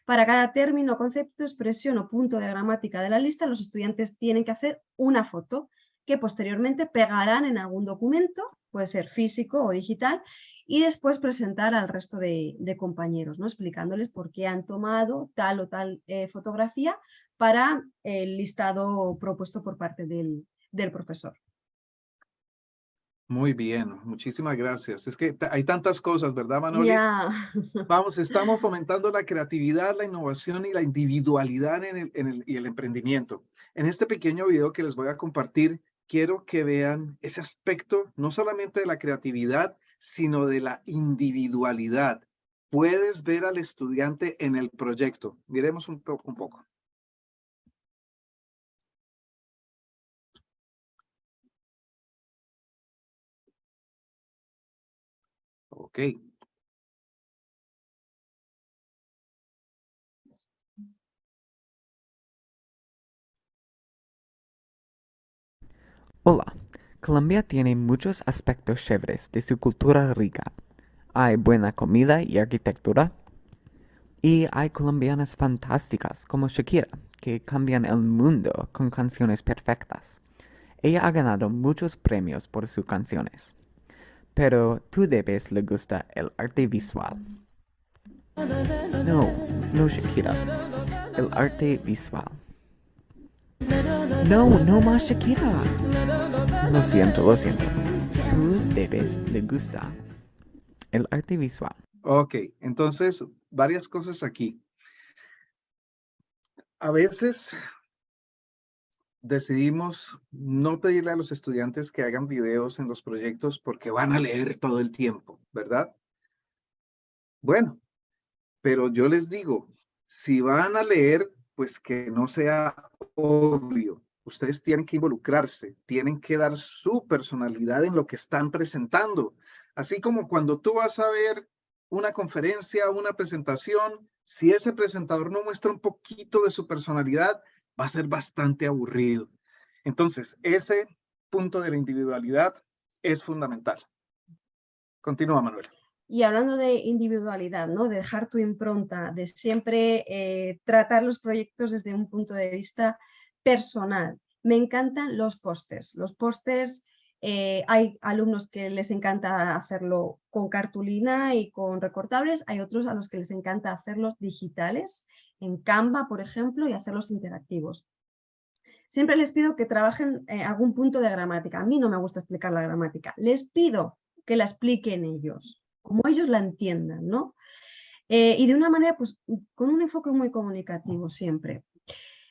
Para cada término, concepto, expresión o punto de gramática de la lista, los estudiantes tienen que hacer una foto que posteriormente pegarán en algún documento, puede ser físico o digital, y después presentar al resto de compañeros, ¿no? Explicándoles por qué han tomado tal o tal fotografía para el listado propuesto por parte del profesor. Muy bien, muchísimas gracias. Es que hay tantas cosas, ¿verdad, Manoli? Ya. Vamos, estamos fomentando la creatividad, la innovación y la individualidad y el emprendimiento. En este pequeño video que les voy a compartir, quiero que vean ese aspecto, no solamente de la creatividad, sino de la individualidad. Puedes ver al estudiante en el proyecto. Miremos un poco. Ok. Hola, Colombia tiene muchos aspectos chéveres de su cultura rica. Hay buena comida y arquitectura. Y hay colombianas fantásticas como Shakira, que cambian el mundo con canciones perfectas. Ella ha ganado muchos premios por sus canciones. Pero tú debes le gusta el arte visual. No Shakira. El arte visual. No más Shakira. Lo siento. Tú debes le gusta el arte visual. Ok, entonces, varias cosas aquí. A veces decidimos no pedirle a los estudiantes que hagan videos en los proyectos porque van a leer todo el tiempo, ¿verdad? Bueno, pero yo les digo, si van a leer, pues que no sea obvio. Ustedes tienen que involucrarse, tienen que dar su personalidad en lo que están presentando. Así como cuando tú vas a ver una conferencia, una presentación, si ese presentador no muestra un poquito de su personalidad, va a ser bastante aburrido. Entonces, ese punto de la individualidad es fundamental. Continúa, Manuela. Y hablando de individualidad, ¿no? De dejar tu impronta, de siempre tratar los proyectos desde un punto de vista personal me encantan los pósters. Los pósters, hay alumnos que les encanta hacerlo con cartulina y con recortables, hay otros a los que les encanta hacerlos digitales, en Canva, por ejemplo, y hacerlos interactivos. Siempre les pido que trabajen algún punto de gramática. A mí no me gusta explicar la gramática. Les pido que la expliquen ellos, como ellos la entiendan, ¿no? Y de una manera, pues, con un enfoque muy comunicativo siempre.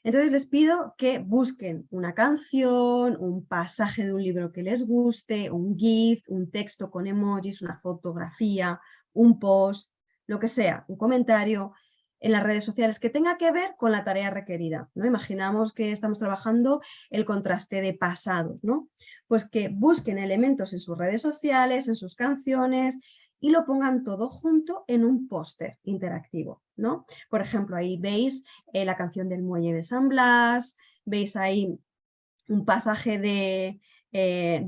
Entonces les pido que busquen una canción, un pasaje de un libro que les guste, un GIF, un texto con emojis, una fotografía, un post, lo que sea, un comentario en las redes sociales que tenga que ver con la tarea requerida, ¿no? Imaginamos que estamos trabajando el contraste de pasados, ¿no? Pues que busquen elementos en sus redes sociales, en sus canciones, y lo pongan todo junto en un póster interactivo, ¿no? Por ejemplo, ahí veis la canción del Muelle de San Blas, veis ahí un pasaje de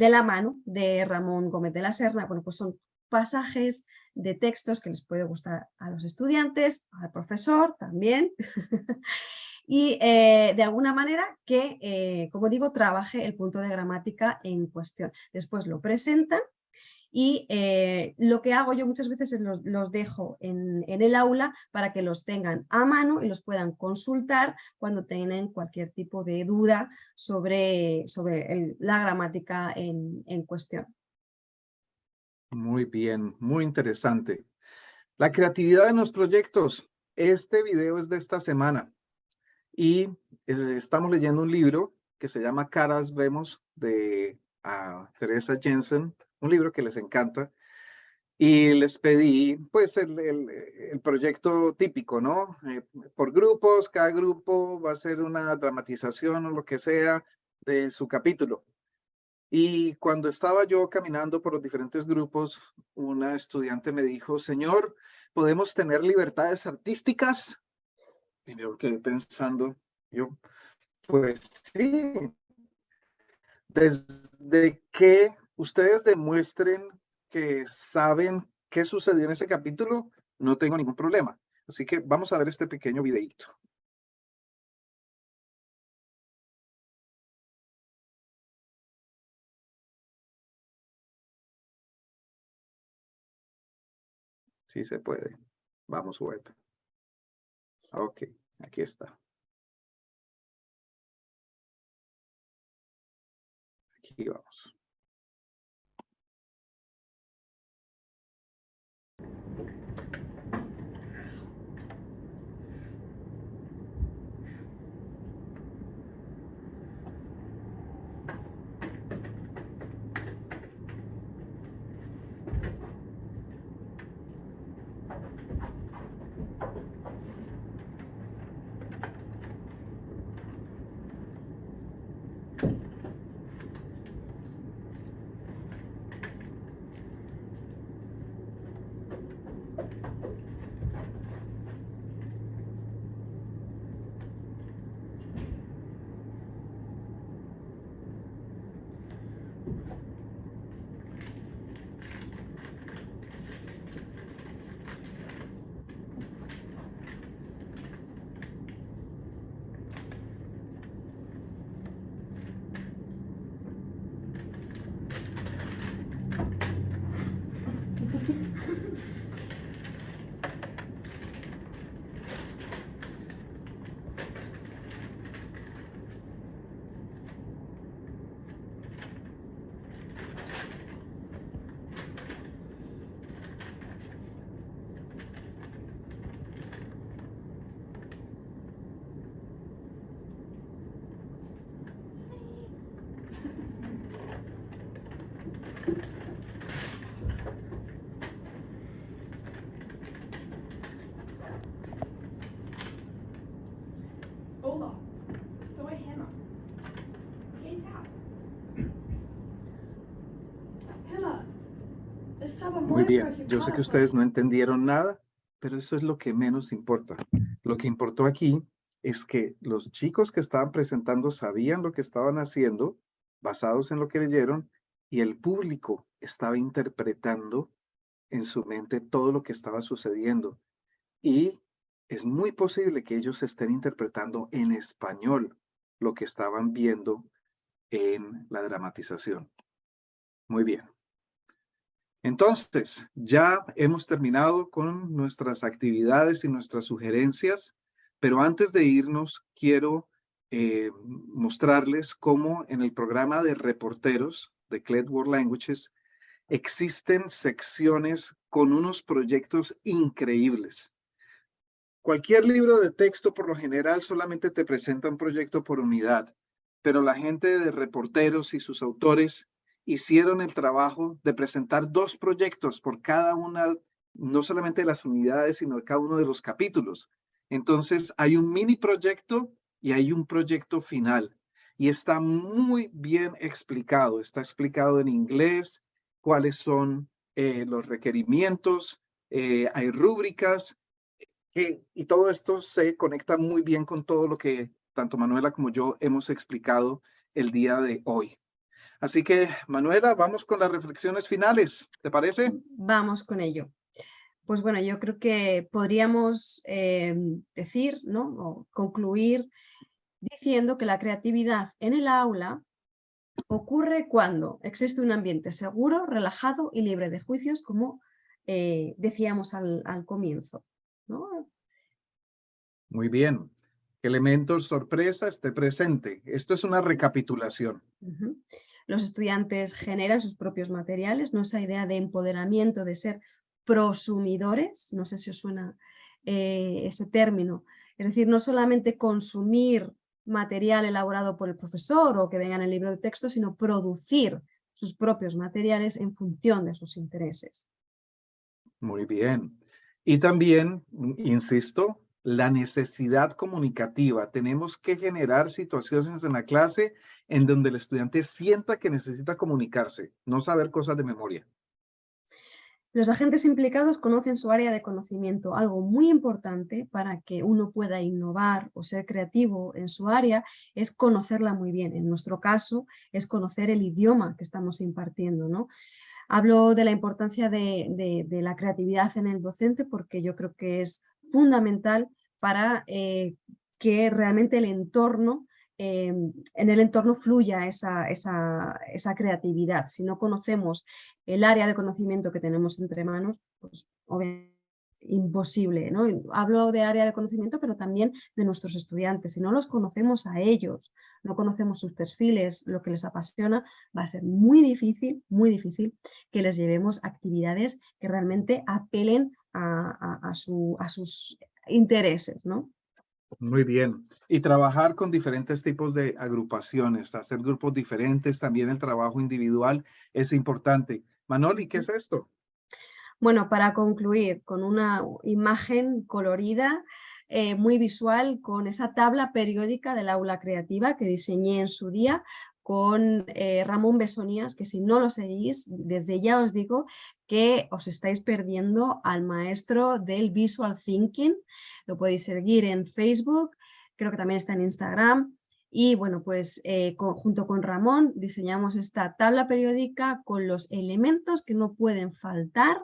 La mano de Ramón Gómez de la Serna. Bueno, pues son pasajes de textos que les puede gustar a los estudiantes, al profesor también, y de alguna manera que, como digo, trabaje el punto de gramática en cuestión. Después lo presentan. Y lo que hago yo muchas veces es los dejo en el aula para que los tengan a mano y los puedan consultar cuando tengan cualquier tipo de duda sobre la gramática en cuestión. Muy bien, muy interesante. La creatividad en los proyectos. Este video es de esta semana y estamos leyendo un libro que se llama Caras Vemos de Teresa Jensen, un libro que les encanta, y les pedí pues el proyecto típico, ¿no? Por grupos, cada grupo va a hacer una dramatización o lo que sea de su capítulo. Y cuando estaba yo caminando por los diferentes grupos, una estudiante me dijo, señor, ¿podemos tener libertades artísticas? Y yo quedé pensando, yo, pues sí, desde que ustedes demuestren que saben qué sucedió en ese capítulo, no tengo ningún problema. Así que vamos a ver este pequeño videíto. Sí se puede. Vamos, web. Ok, aquí está. Aquí vamos. Hola, soy Hannah. ¿Qué tal? Hannah, estaba Muy muy bien, yo sé preocupada que ustedes por no entendieron nada, pero eso es lo que menos importa. Lo que importó aquí es que los chicos que estaban presentando sabían lo que estaban haciendo, basados en lo que leyeron, y el público estaba interpretando en su mente todo lo que estaba sucediendo. Y es muy posible que ellos estén interpretando en español lo que estaban viendo en la dramatización. Muy bien. Entonces, ya hemos terminado con nuestras actividades y nuestras sugerencias, pero antes de irnos, quiero mostrarles cómo en el programa de reporteros de CLED World Languages existen secciones con unos proyectos increíbles. Cualquier libro de texto, por lo general, solamente te presenta un proyecto por unidad, pero la gente de reporteros y sus autores hicieron el trabajo de presentar 2 proyectos por cada una, no solamente de las unidades, sino de cada uno de los capítulos. Entonces, hay un mini proyecto y hay un proyecto final. Y está muy bien explicado. Está explicado en inglés cuáles son los requerimientos, hay rúbricas, y todo esto se conecta muy bien con todo lo que tanto Manuela como yo hemos explicado el día de hoy. Así que, Manuela, vamos con las reflexiones finales, ¿te parece? Vamos con ello. Pues bueno, yo creo que podríamos decir, ¿no? O concluir diciendo que la creatividad en el aula ocurre cuando existe un ambiente seguro, relajado y libre de juicios, como decíamos al comienzo, ¿no? Muy bien. Que elemento sorpresa esté presente. Esto es una recapitulación. Uh-huh. Los estudiantes generan sus propios materiales, ¿no? Esa idea de empoderamiento, de ser prosumidores, no sé si os suena ese término, es decir, no solamente consumir material elaborado por el profesor o que venga en el libro de texto, sino producir sus propios materiales en función de sus intereses. Muy bien. Y también, insisto, la necesidad comunicativa. Tenemos que generar situaciones en la clase en donde el estudiante sienta que necesita comunicarse, no saber cosas de memoria. Los agentes implicados conocen su área de conocimiento. Algo muy importante para que uno pueda innovar o ser creativo en su área es conocerla muy bien. En nuestro caso es conocer el idioma que estamos impartiendo, ¿no? Hablo de la importancia de la creatividad en el docente porque yo creo que es fundamental para que realmente el entorno, en el entorno fluya esa creatividad. Si no conocemos el área de conocimiento que tenemos entre manos, pues obviamente imposible, ¿no? Hablo de área de conocimiento, pero también de nuestros estudiantes. Si no los conocemos a ellos, no conocemos sus perfiles, lo que les apasiona, va a ser muy difícil que les llevemos actividades que realmente apelen a sus intereses, ¿no? Muy bien. Y trabajar con diferentes tipos de agrupaciones, hacer grupos diferentes, también el trabajo individual es importante. Manoli, ¿qué es esto? Bueno, para concluir, con una imagen colorida, muy visual, con esa tabla periódica del aula creativa que diseñé en su día con Ramón Besonías, que si no lo seguís, desde ya os digo que os estáis perdiendo al maestro del Visual Thinking. Lo podéis seguir en Facebook, creo que también está en Instagram. Y bueno, pues junto con Ramón diseñamos esta tabla periódica con los elementos que no pueden faltar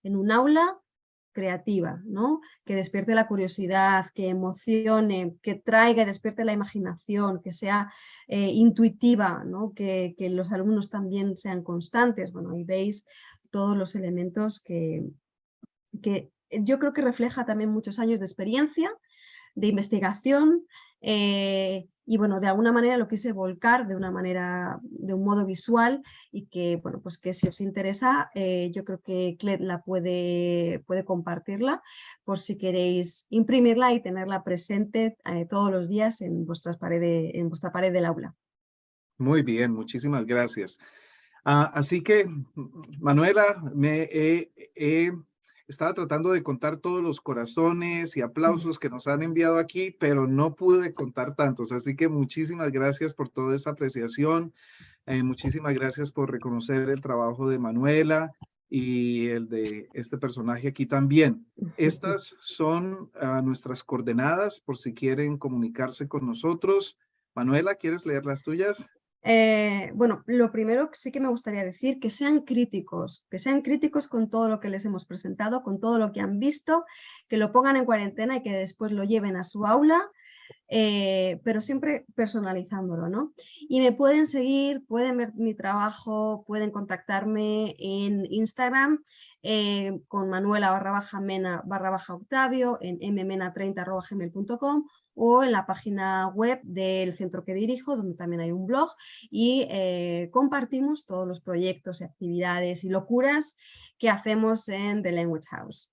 en un aula creativa, ¿no? Que despierte la curiosidad, que emocione, que traiga y despierte la imaginación, que sea intuitiva, ¿no? Que los alumnos también sean constantes. Bueno, ahí veis todos los elementos que yo creo que refleja también muchos años de experiencia, de investigación, y bueno, de alguna manera lo quise volcar de un modo visual y que, bueno, pues que si os interesa, yo creo que CLED la puede compartirla por si queréis imprimirla y tenerla presente todos los días en vuestra pared del aula. Muy bien, muchísimas gracias. Así que, Manuela, estaba tratando de contar todos los corazones y aplausos que nos han enviado aquí, pero no pude contar tantos. Así que muchísimas gracias por toda esa apreciación. Muchísimas gracias por reconocer el trabajo de Manuela y el de este personaje aquí también. Estas son nuestras coordenadas por si quieren comunicarse con nosotros. Manuela, ¿quieres leer las tuyas? Bueno, lo primero que sí que me gustaría decir, que sean críticos con todo lo que les hemos presentado, con todo lo que han visto, que lo pongan en cuarentena y que después lo lleven a su aula, pero siempre personalizándolo, ¿no? Y me pueden seguir, pueden ver mi trabajo, pueden contactarme en Instagram con Manuela_Mena_Octavio, en mmena30@gmail.com o en la página web del centro que dirijo, donde también hay un blog, y compartimos todos los proyectos y actividades y locuras que hacemos en The Language House.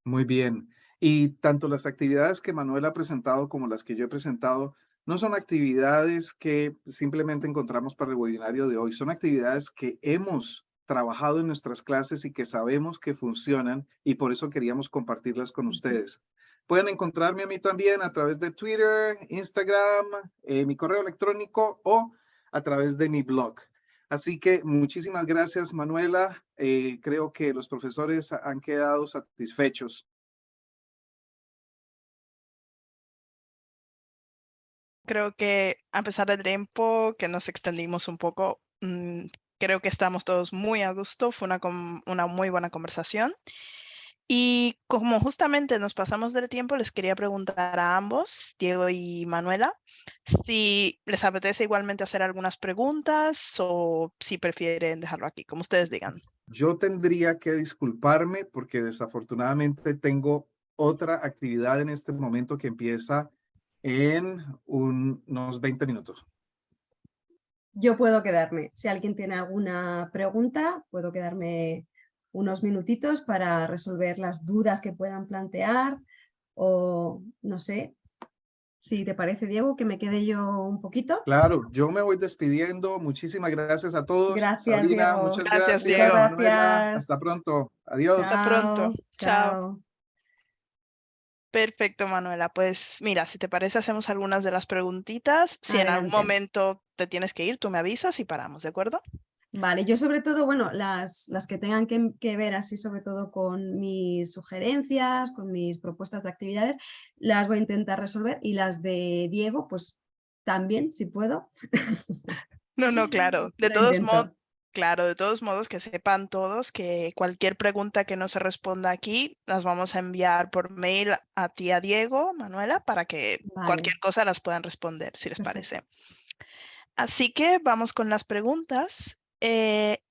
Muy bien. Y tanto las actividades que Manuel ha presentado como las que yo he presentado no son actividades que simplemente encontramos para el webinario de hoy, son actividades que hemos trabajado en nuestras clases y que sabemos que funcionan y por eso queríamos compartirlas con ustedes. Pueden encontrarme a mí también a través de Twitter, Instagram, mi correo electrónico o a través de mi blog. Así que muchísimas gracias, Manuela. Creo que los profesores han quedado satisfechos. Creo que a pesar del tiempo que nos extendimos un poco, creo que estamos todos muy a gusto. Fue una muy buena conversación. Y como justamente nos pasamos del tiempo, les quería preguntar a ambos, Diego y Manuela, si les apetece igualmente hacer algunas preguntas o si prefieren dejarlo aquí, como ustedes digan. Yo tendría que disculparme porque desafortunadamente tengo otra actividad en este momento que empieza en unos 20 minutos. Yo puedo quedarme. Si alguien tiene alguna pregunta, puedo quedarme unos minutitos para resolver las dudas que puedan plantear o no sé, si te parece, Diego, que me quede yo un poquito. Claro, yo me voy despidiendo. Muchísimas gracias a todos. Gracias, Sabrina, Diego. muchas Gracias, gracias. Diego. Manuela, hasta Gracias. pronto. Adiós. Hasta pronto. Chao. Chao. Perfecto, Manuela. Pues mira, si te parece, hacemos algunas de las preguntitas. Si en algún Adelante. momento te tienes que ir, tú me avisas y paramos, ¿de acuerdo? Vale, yo sobre todo, bueno, las que tengan que ver así sobre todo con mis sugerencias, con mis propuestas de actividades, las voy a intentar resolver y las de Diego, pues también, si puedo. No, claro. De Lo todos intento. modos, claro, de todos modos, que sepan todos que cualquier pregunta que no se responda aquí, las vamos a enviar por mail a ti, a Diego, Manuela, para que Vale, cualquier cosa las puedan responder, si les perfecto. parece. Así que vamos con las preguntas.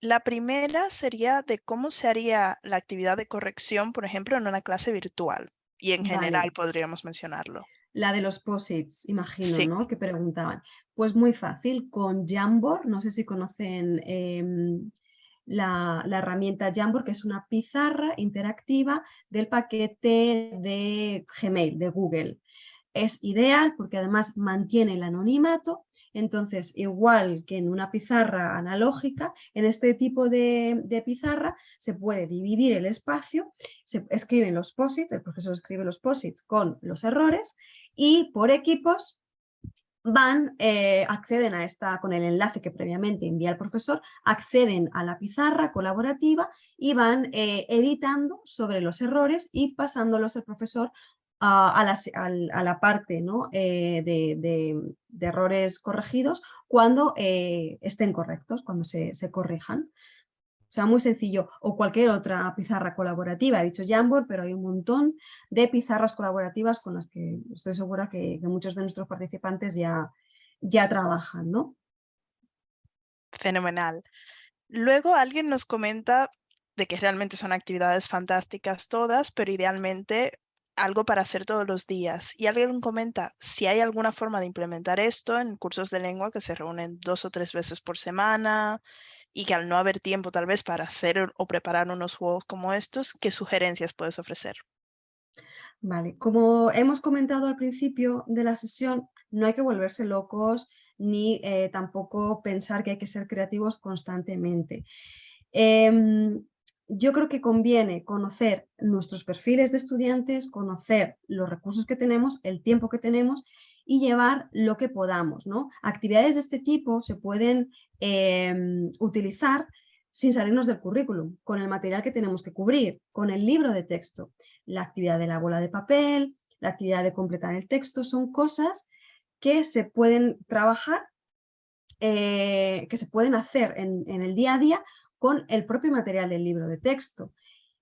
La primera sería de cómo se haría la actividad de corrección, por ejemplo, en una clase virtual. Y en general Vale, podríamos mencionarlo. la de los posits, imagino, Sí, ¿no? Que preguntaban. Pues muy fácil, con Jamboard, no sé si conocen la herramienta Jamboard, que es una pizarra interactiva del paquete de Gmail, de Google. Es ideal porque además mantiene el anonimato, entonces igual que en una pizarra analógica, en este tipo de pizarra se puede dividir el espacio, se escriben los posits, el profesor escribe los posits con los errores y por equipos acceden a con el enlace que previamente envía el profesor, acceden a la pizarra colaborativa y van editando sobre los errores y pasándolos el profesor a la parte, ¿no? de errores corregidos cuando estén correctos, cuando se corrijan. O sea, muy sencillo. O cualquier otra pizarra colaborativa. He dicho Jamboard, pero hay un montón de pizarras colaborativas con las que estoy segura que muchos de nuestros participantes ya trabajan, ¿no? fenomenal. Luego alguien nos comenta de que realmente son actividades fantásticas todas, pero idealmente algo para hacer todos los días. Y alguien comenta si hay alguna forma de implementar esto en cursos de lengua que se reúnen 2 o 3 veces por semana y que al no haber tiempo tal vez para hacer o preparar unos juegos como estos, ¿qué sugerencias puedes ofrecer? Vale, como hemos comentado al principio de la sesión, no hay que volverse locos ni tampoco pensar que hay que ser creativos constantemente. Yo creo que conviene conocer nuestros perfiles de estudiantes, conocer los recursos que tenemos, el tiempo que tenemos y llevar lo que podamos, ¿no? Actividades de este tipo se pueden utilizar sin salirnos del currículum, con el material que tenemos que cubrir, con el libro de texto. La actividad de la bola de papel, la actividad de completar el texto, son cosas que se pueden trabajar, que se pueden hacer en el día a día con el propio material del libro de texto.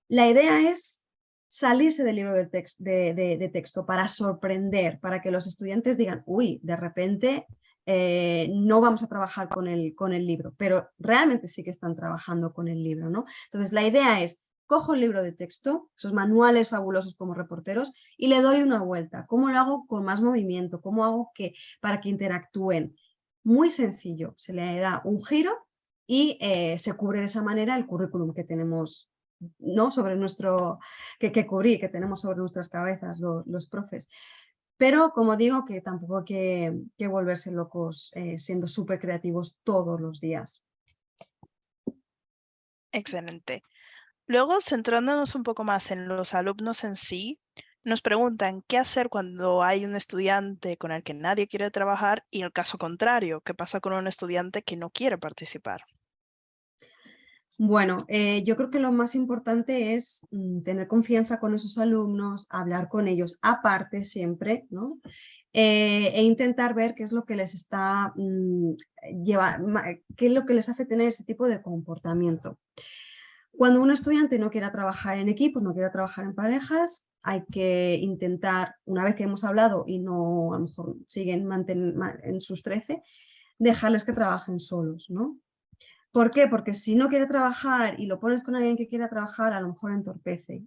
La idea es salirse del libro de texto para sorprender, para que los estudiantes digan, uy, de repente no vamos a trabajar con el libro, pero realmente sí que están trabajando con el libro, ¿no? Entonces la idea es, cojo el libro de texto, esos manuales fabulosos como reporteros, y le doy una vuelta. ¿Cómo lo hago con más movimiento? ¿Cómo hago para que interactúen? Muy sencillo, se le da un giro y se cubre de esa manera el currículum que tenemos, ¿no? Sobre que tenemos sobre nuestras cabezas los profes. Pero como digo, que tampoco hay que volverse locos siendo súper creativos todos los días. Excelente. Luego, centrándonos un poco más en los alumnos en sí, nos preguntan qué hacer cuando hay un estudiante con el que nadie quiere trabajar y el caso contrario, qué pasa con un estudiante que no quiere participar. Bueno, yo creo que lo más importante es tener confianza con esos alumnos, hablar con ellos aparte siempre, ¿no? E intentar ver qué es lo que les está qué es lo que les hace tener ese tipo de comportamiento. Cuando un estudiante no quiera trabajar en equipos, no quiera trabajar en parejas, hay que intentar, una vez que hemos hablado y no, a lo mejor siguen en sus 13, dejarles que trabajen solos, ¿no? ¿Por qué? Porque si no quiere trabajar y lo pones con alguien que quiera trabajar, a lo mejor entorpece.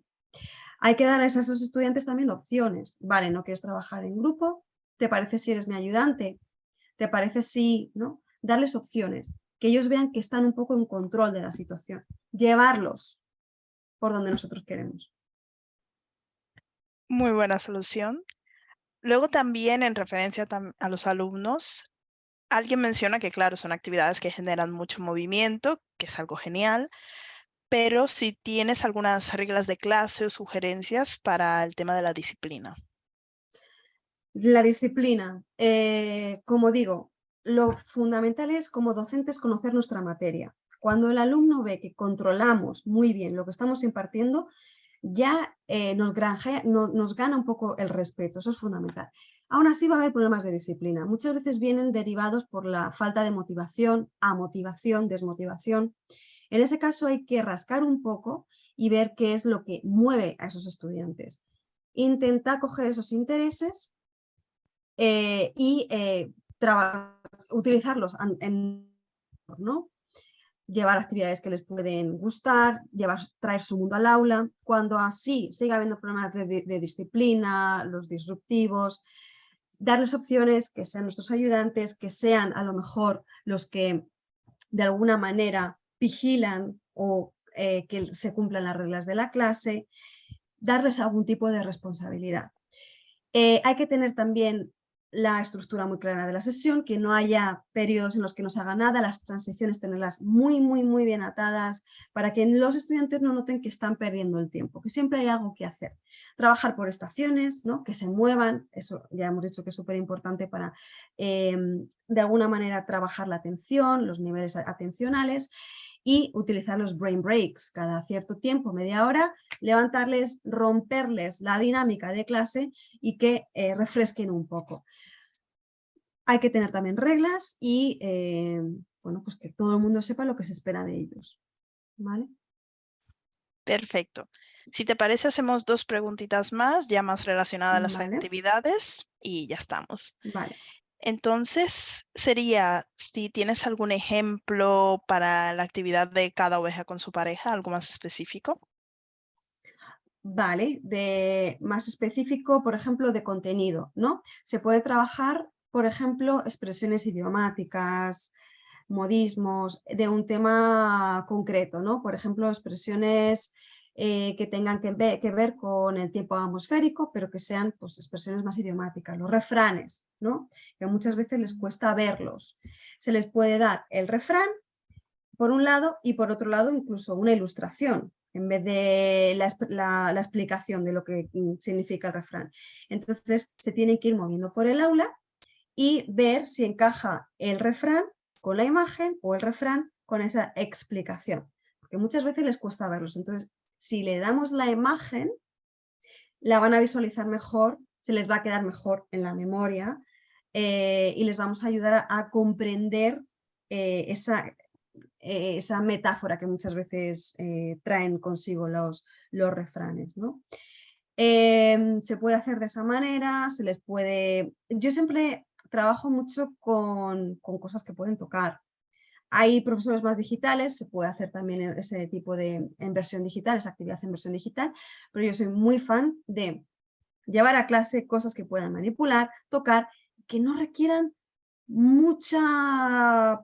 Hay que darles a esos estudiantes también opciones. Vale, ¿no quieres trabajar en grupo? ¿Te parece si eres mi ayudante? ¿Te parece si, no? Darles opciones, que ellos vean que están un poco en control de la situación. Llevarlos por donde nosotros queremos. Muy buena solución. Luego también en referencia a los alumnos, alguien menciona que claro, son actividades que generan mucho movimiento, que es algo genial, pero si tienes algunas reglas de clase o sugerencias para el tema de la disciplina. La disciplina, como digo, lo fundamental es como docentes conocer nuestra materia. Cuando el alumno ve que controlamos muy bien lo que estamos impartiendo, ya nos gana un poco el respeto, eso es fundamental. Aún así va a haber problemas de disciplina. Muchas veces vienen derivados por la falta de motivación, amotivación, desmotivación. En ese caso hay que rascar un poco y ver qué es lo que mueve a esos estudiantes. Intentar coger esos intereses y utilizarlos ¿no? Llevar actividades que les pueden gustar, traer su mundo al aula. Cuando así siga habiendo problemas de disciplina, los disruptivos, darles opciones que sean nuestros ayudantes, que sean a lo mejor los que de alguna manera vigilan o que se cumplan las reglas de la clase, darles algún tipo de responsabilidad. Hay que tener también la estructura muy clara de la sesión, que no haya periodos en los que no se haga nada, las transiciones tenerlas muy bien atadas para que los estudiantes no noten que están perdiendo el tiempo, que siempre hay algo que hacer. Trabajar por estaciones, ¿no? Que se muevan, eso ya hemos dicho que es súper importante para de alguna manera trabajar la atención, los niveles atencionales, y utilizar los brain breaks cada cierto tiempo, media hora, levantarles, romperles la dinámica de clase y que refresquen un poco. Hay que tener también reglas y bueno, pues que todo el mundo sepa lo que se espera de ellos. ¿Vale? Perfecto. Si te parece, hacemos 2 preguntitas más, ya más relacionadas a las actividades y ya estamos. Vale. Entonces, sería si tienes algún ejemplo para la actividad de cada oveja con su pareja, algo más específico. Vale, de más específico, por ejemplo, de contenido, ¿no? Se puede trabajar, por ejemplo, expresiones idiomáticas, modismos, de un tema concreto, ¿no? Por ejemplo, expresiones que tengan que ver con el tiempo atmosférico, pero que sean pues, expresiones más idiomáticas, los refranes, ¿no? Que muchas veces les cuesta verlos. Se les puede dar el refrán, por un lado, y por otro lado incluso una ilustración, en vez de la explicación de lo que significa el refrán. Entonces se tienen que ir moviendo por el aula y ver si encaja el refrán con la imagen o el refrán con esa explicación, porque muchas veces les cuesta verlos. Entonces, si le damos la imagen, la van a visualizar mejor, se les va a quedar mejor en la memoria y les vamos a ayudar a comprender esa metáfora que muchas veces traen consigo los refranes, ¿no? Se puede hacer de esa manera, se les puede... Yo siempre trabajo mucho con cosas que pueden tocar. Hay profesores más digitales, se puede hacer también ese tipo de en versión digital, esa actividad en versión digital, pero yo soy muy fan de llevar a clase cosas que puedan manipular, tocar, que no requieran mucha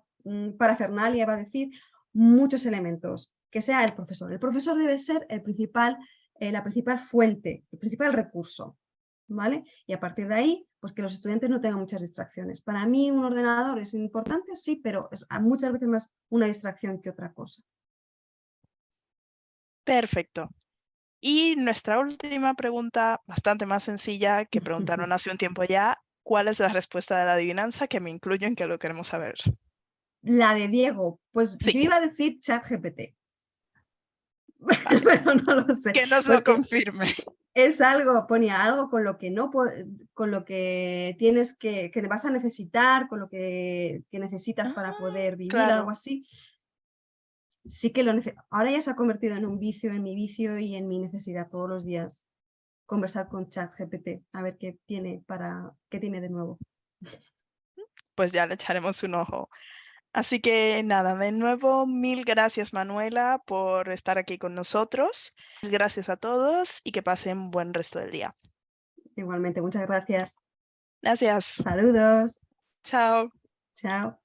parafernalia, va a decir, muchos elementos, que sea el profesor. El profesor debe ser el principal, la principal fuente, el principal recurso, ¿vale? Y a partir de ahí, pues que los estudiantes no tengan muchas distracciones. Para mí un ordenador es importante, sí, pero es muchas veces más una distracción que otra cosa. Perfecto. Y nuestra última pregunta, bastante más sencilla, que preguntaron hace un tiempo ya, ¿cuál es la respuesta de la adivinanza? Que me incluyo en que lo queremos saber. La de Diego, pues Sí. yo iba a decir ChatGPT. Vale. Pero no lo sé. Que nos lo confirme. Es algo, ponía algo con lo que no con lo que tienes que vas a necesitar, con lo que necesitas para poder vivir, claro. algo así. Sí que lo necesito. Ahora ya se ha convertido en un vicio, en mi vicio y en mi necesidad todos los días conversar con ChatGPT, a ver qué tiene de nuevo. Pues ya le echaremos un ojo. Así que nada, de nuevo, mil gracias Manuela por estar aquí con nosotros. Gracias a todos y que pasen buen resto del día. Igualmente, muchas gracias. Gracias. Saludos. Chao. Chao.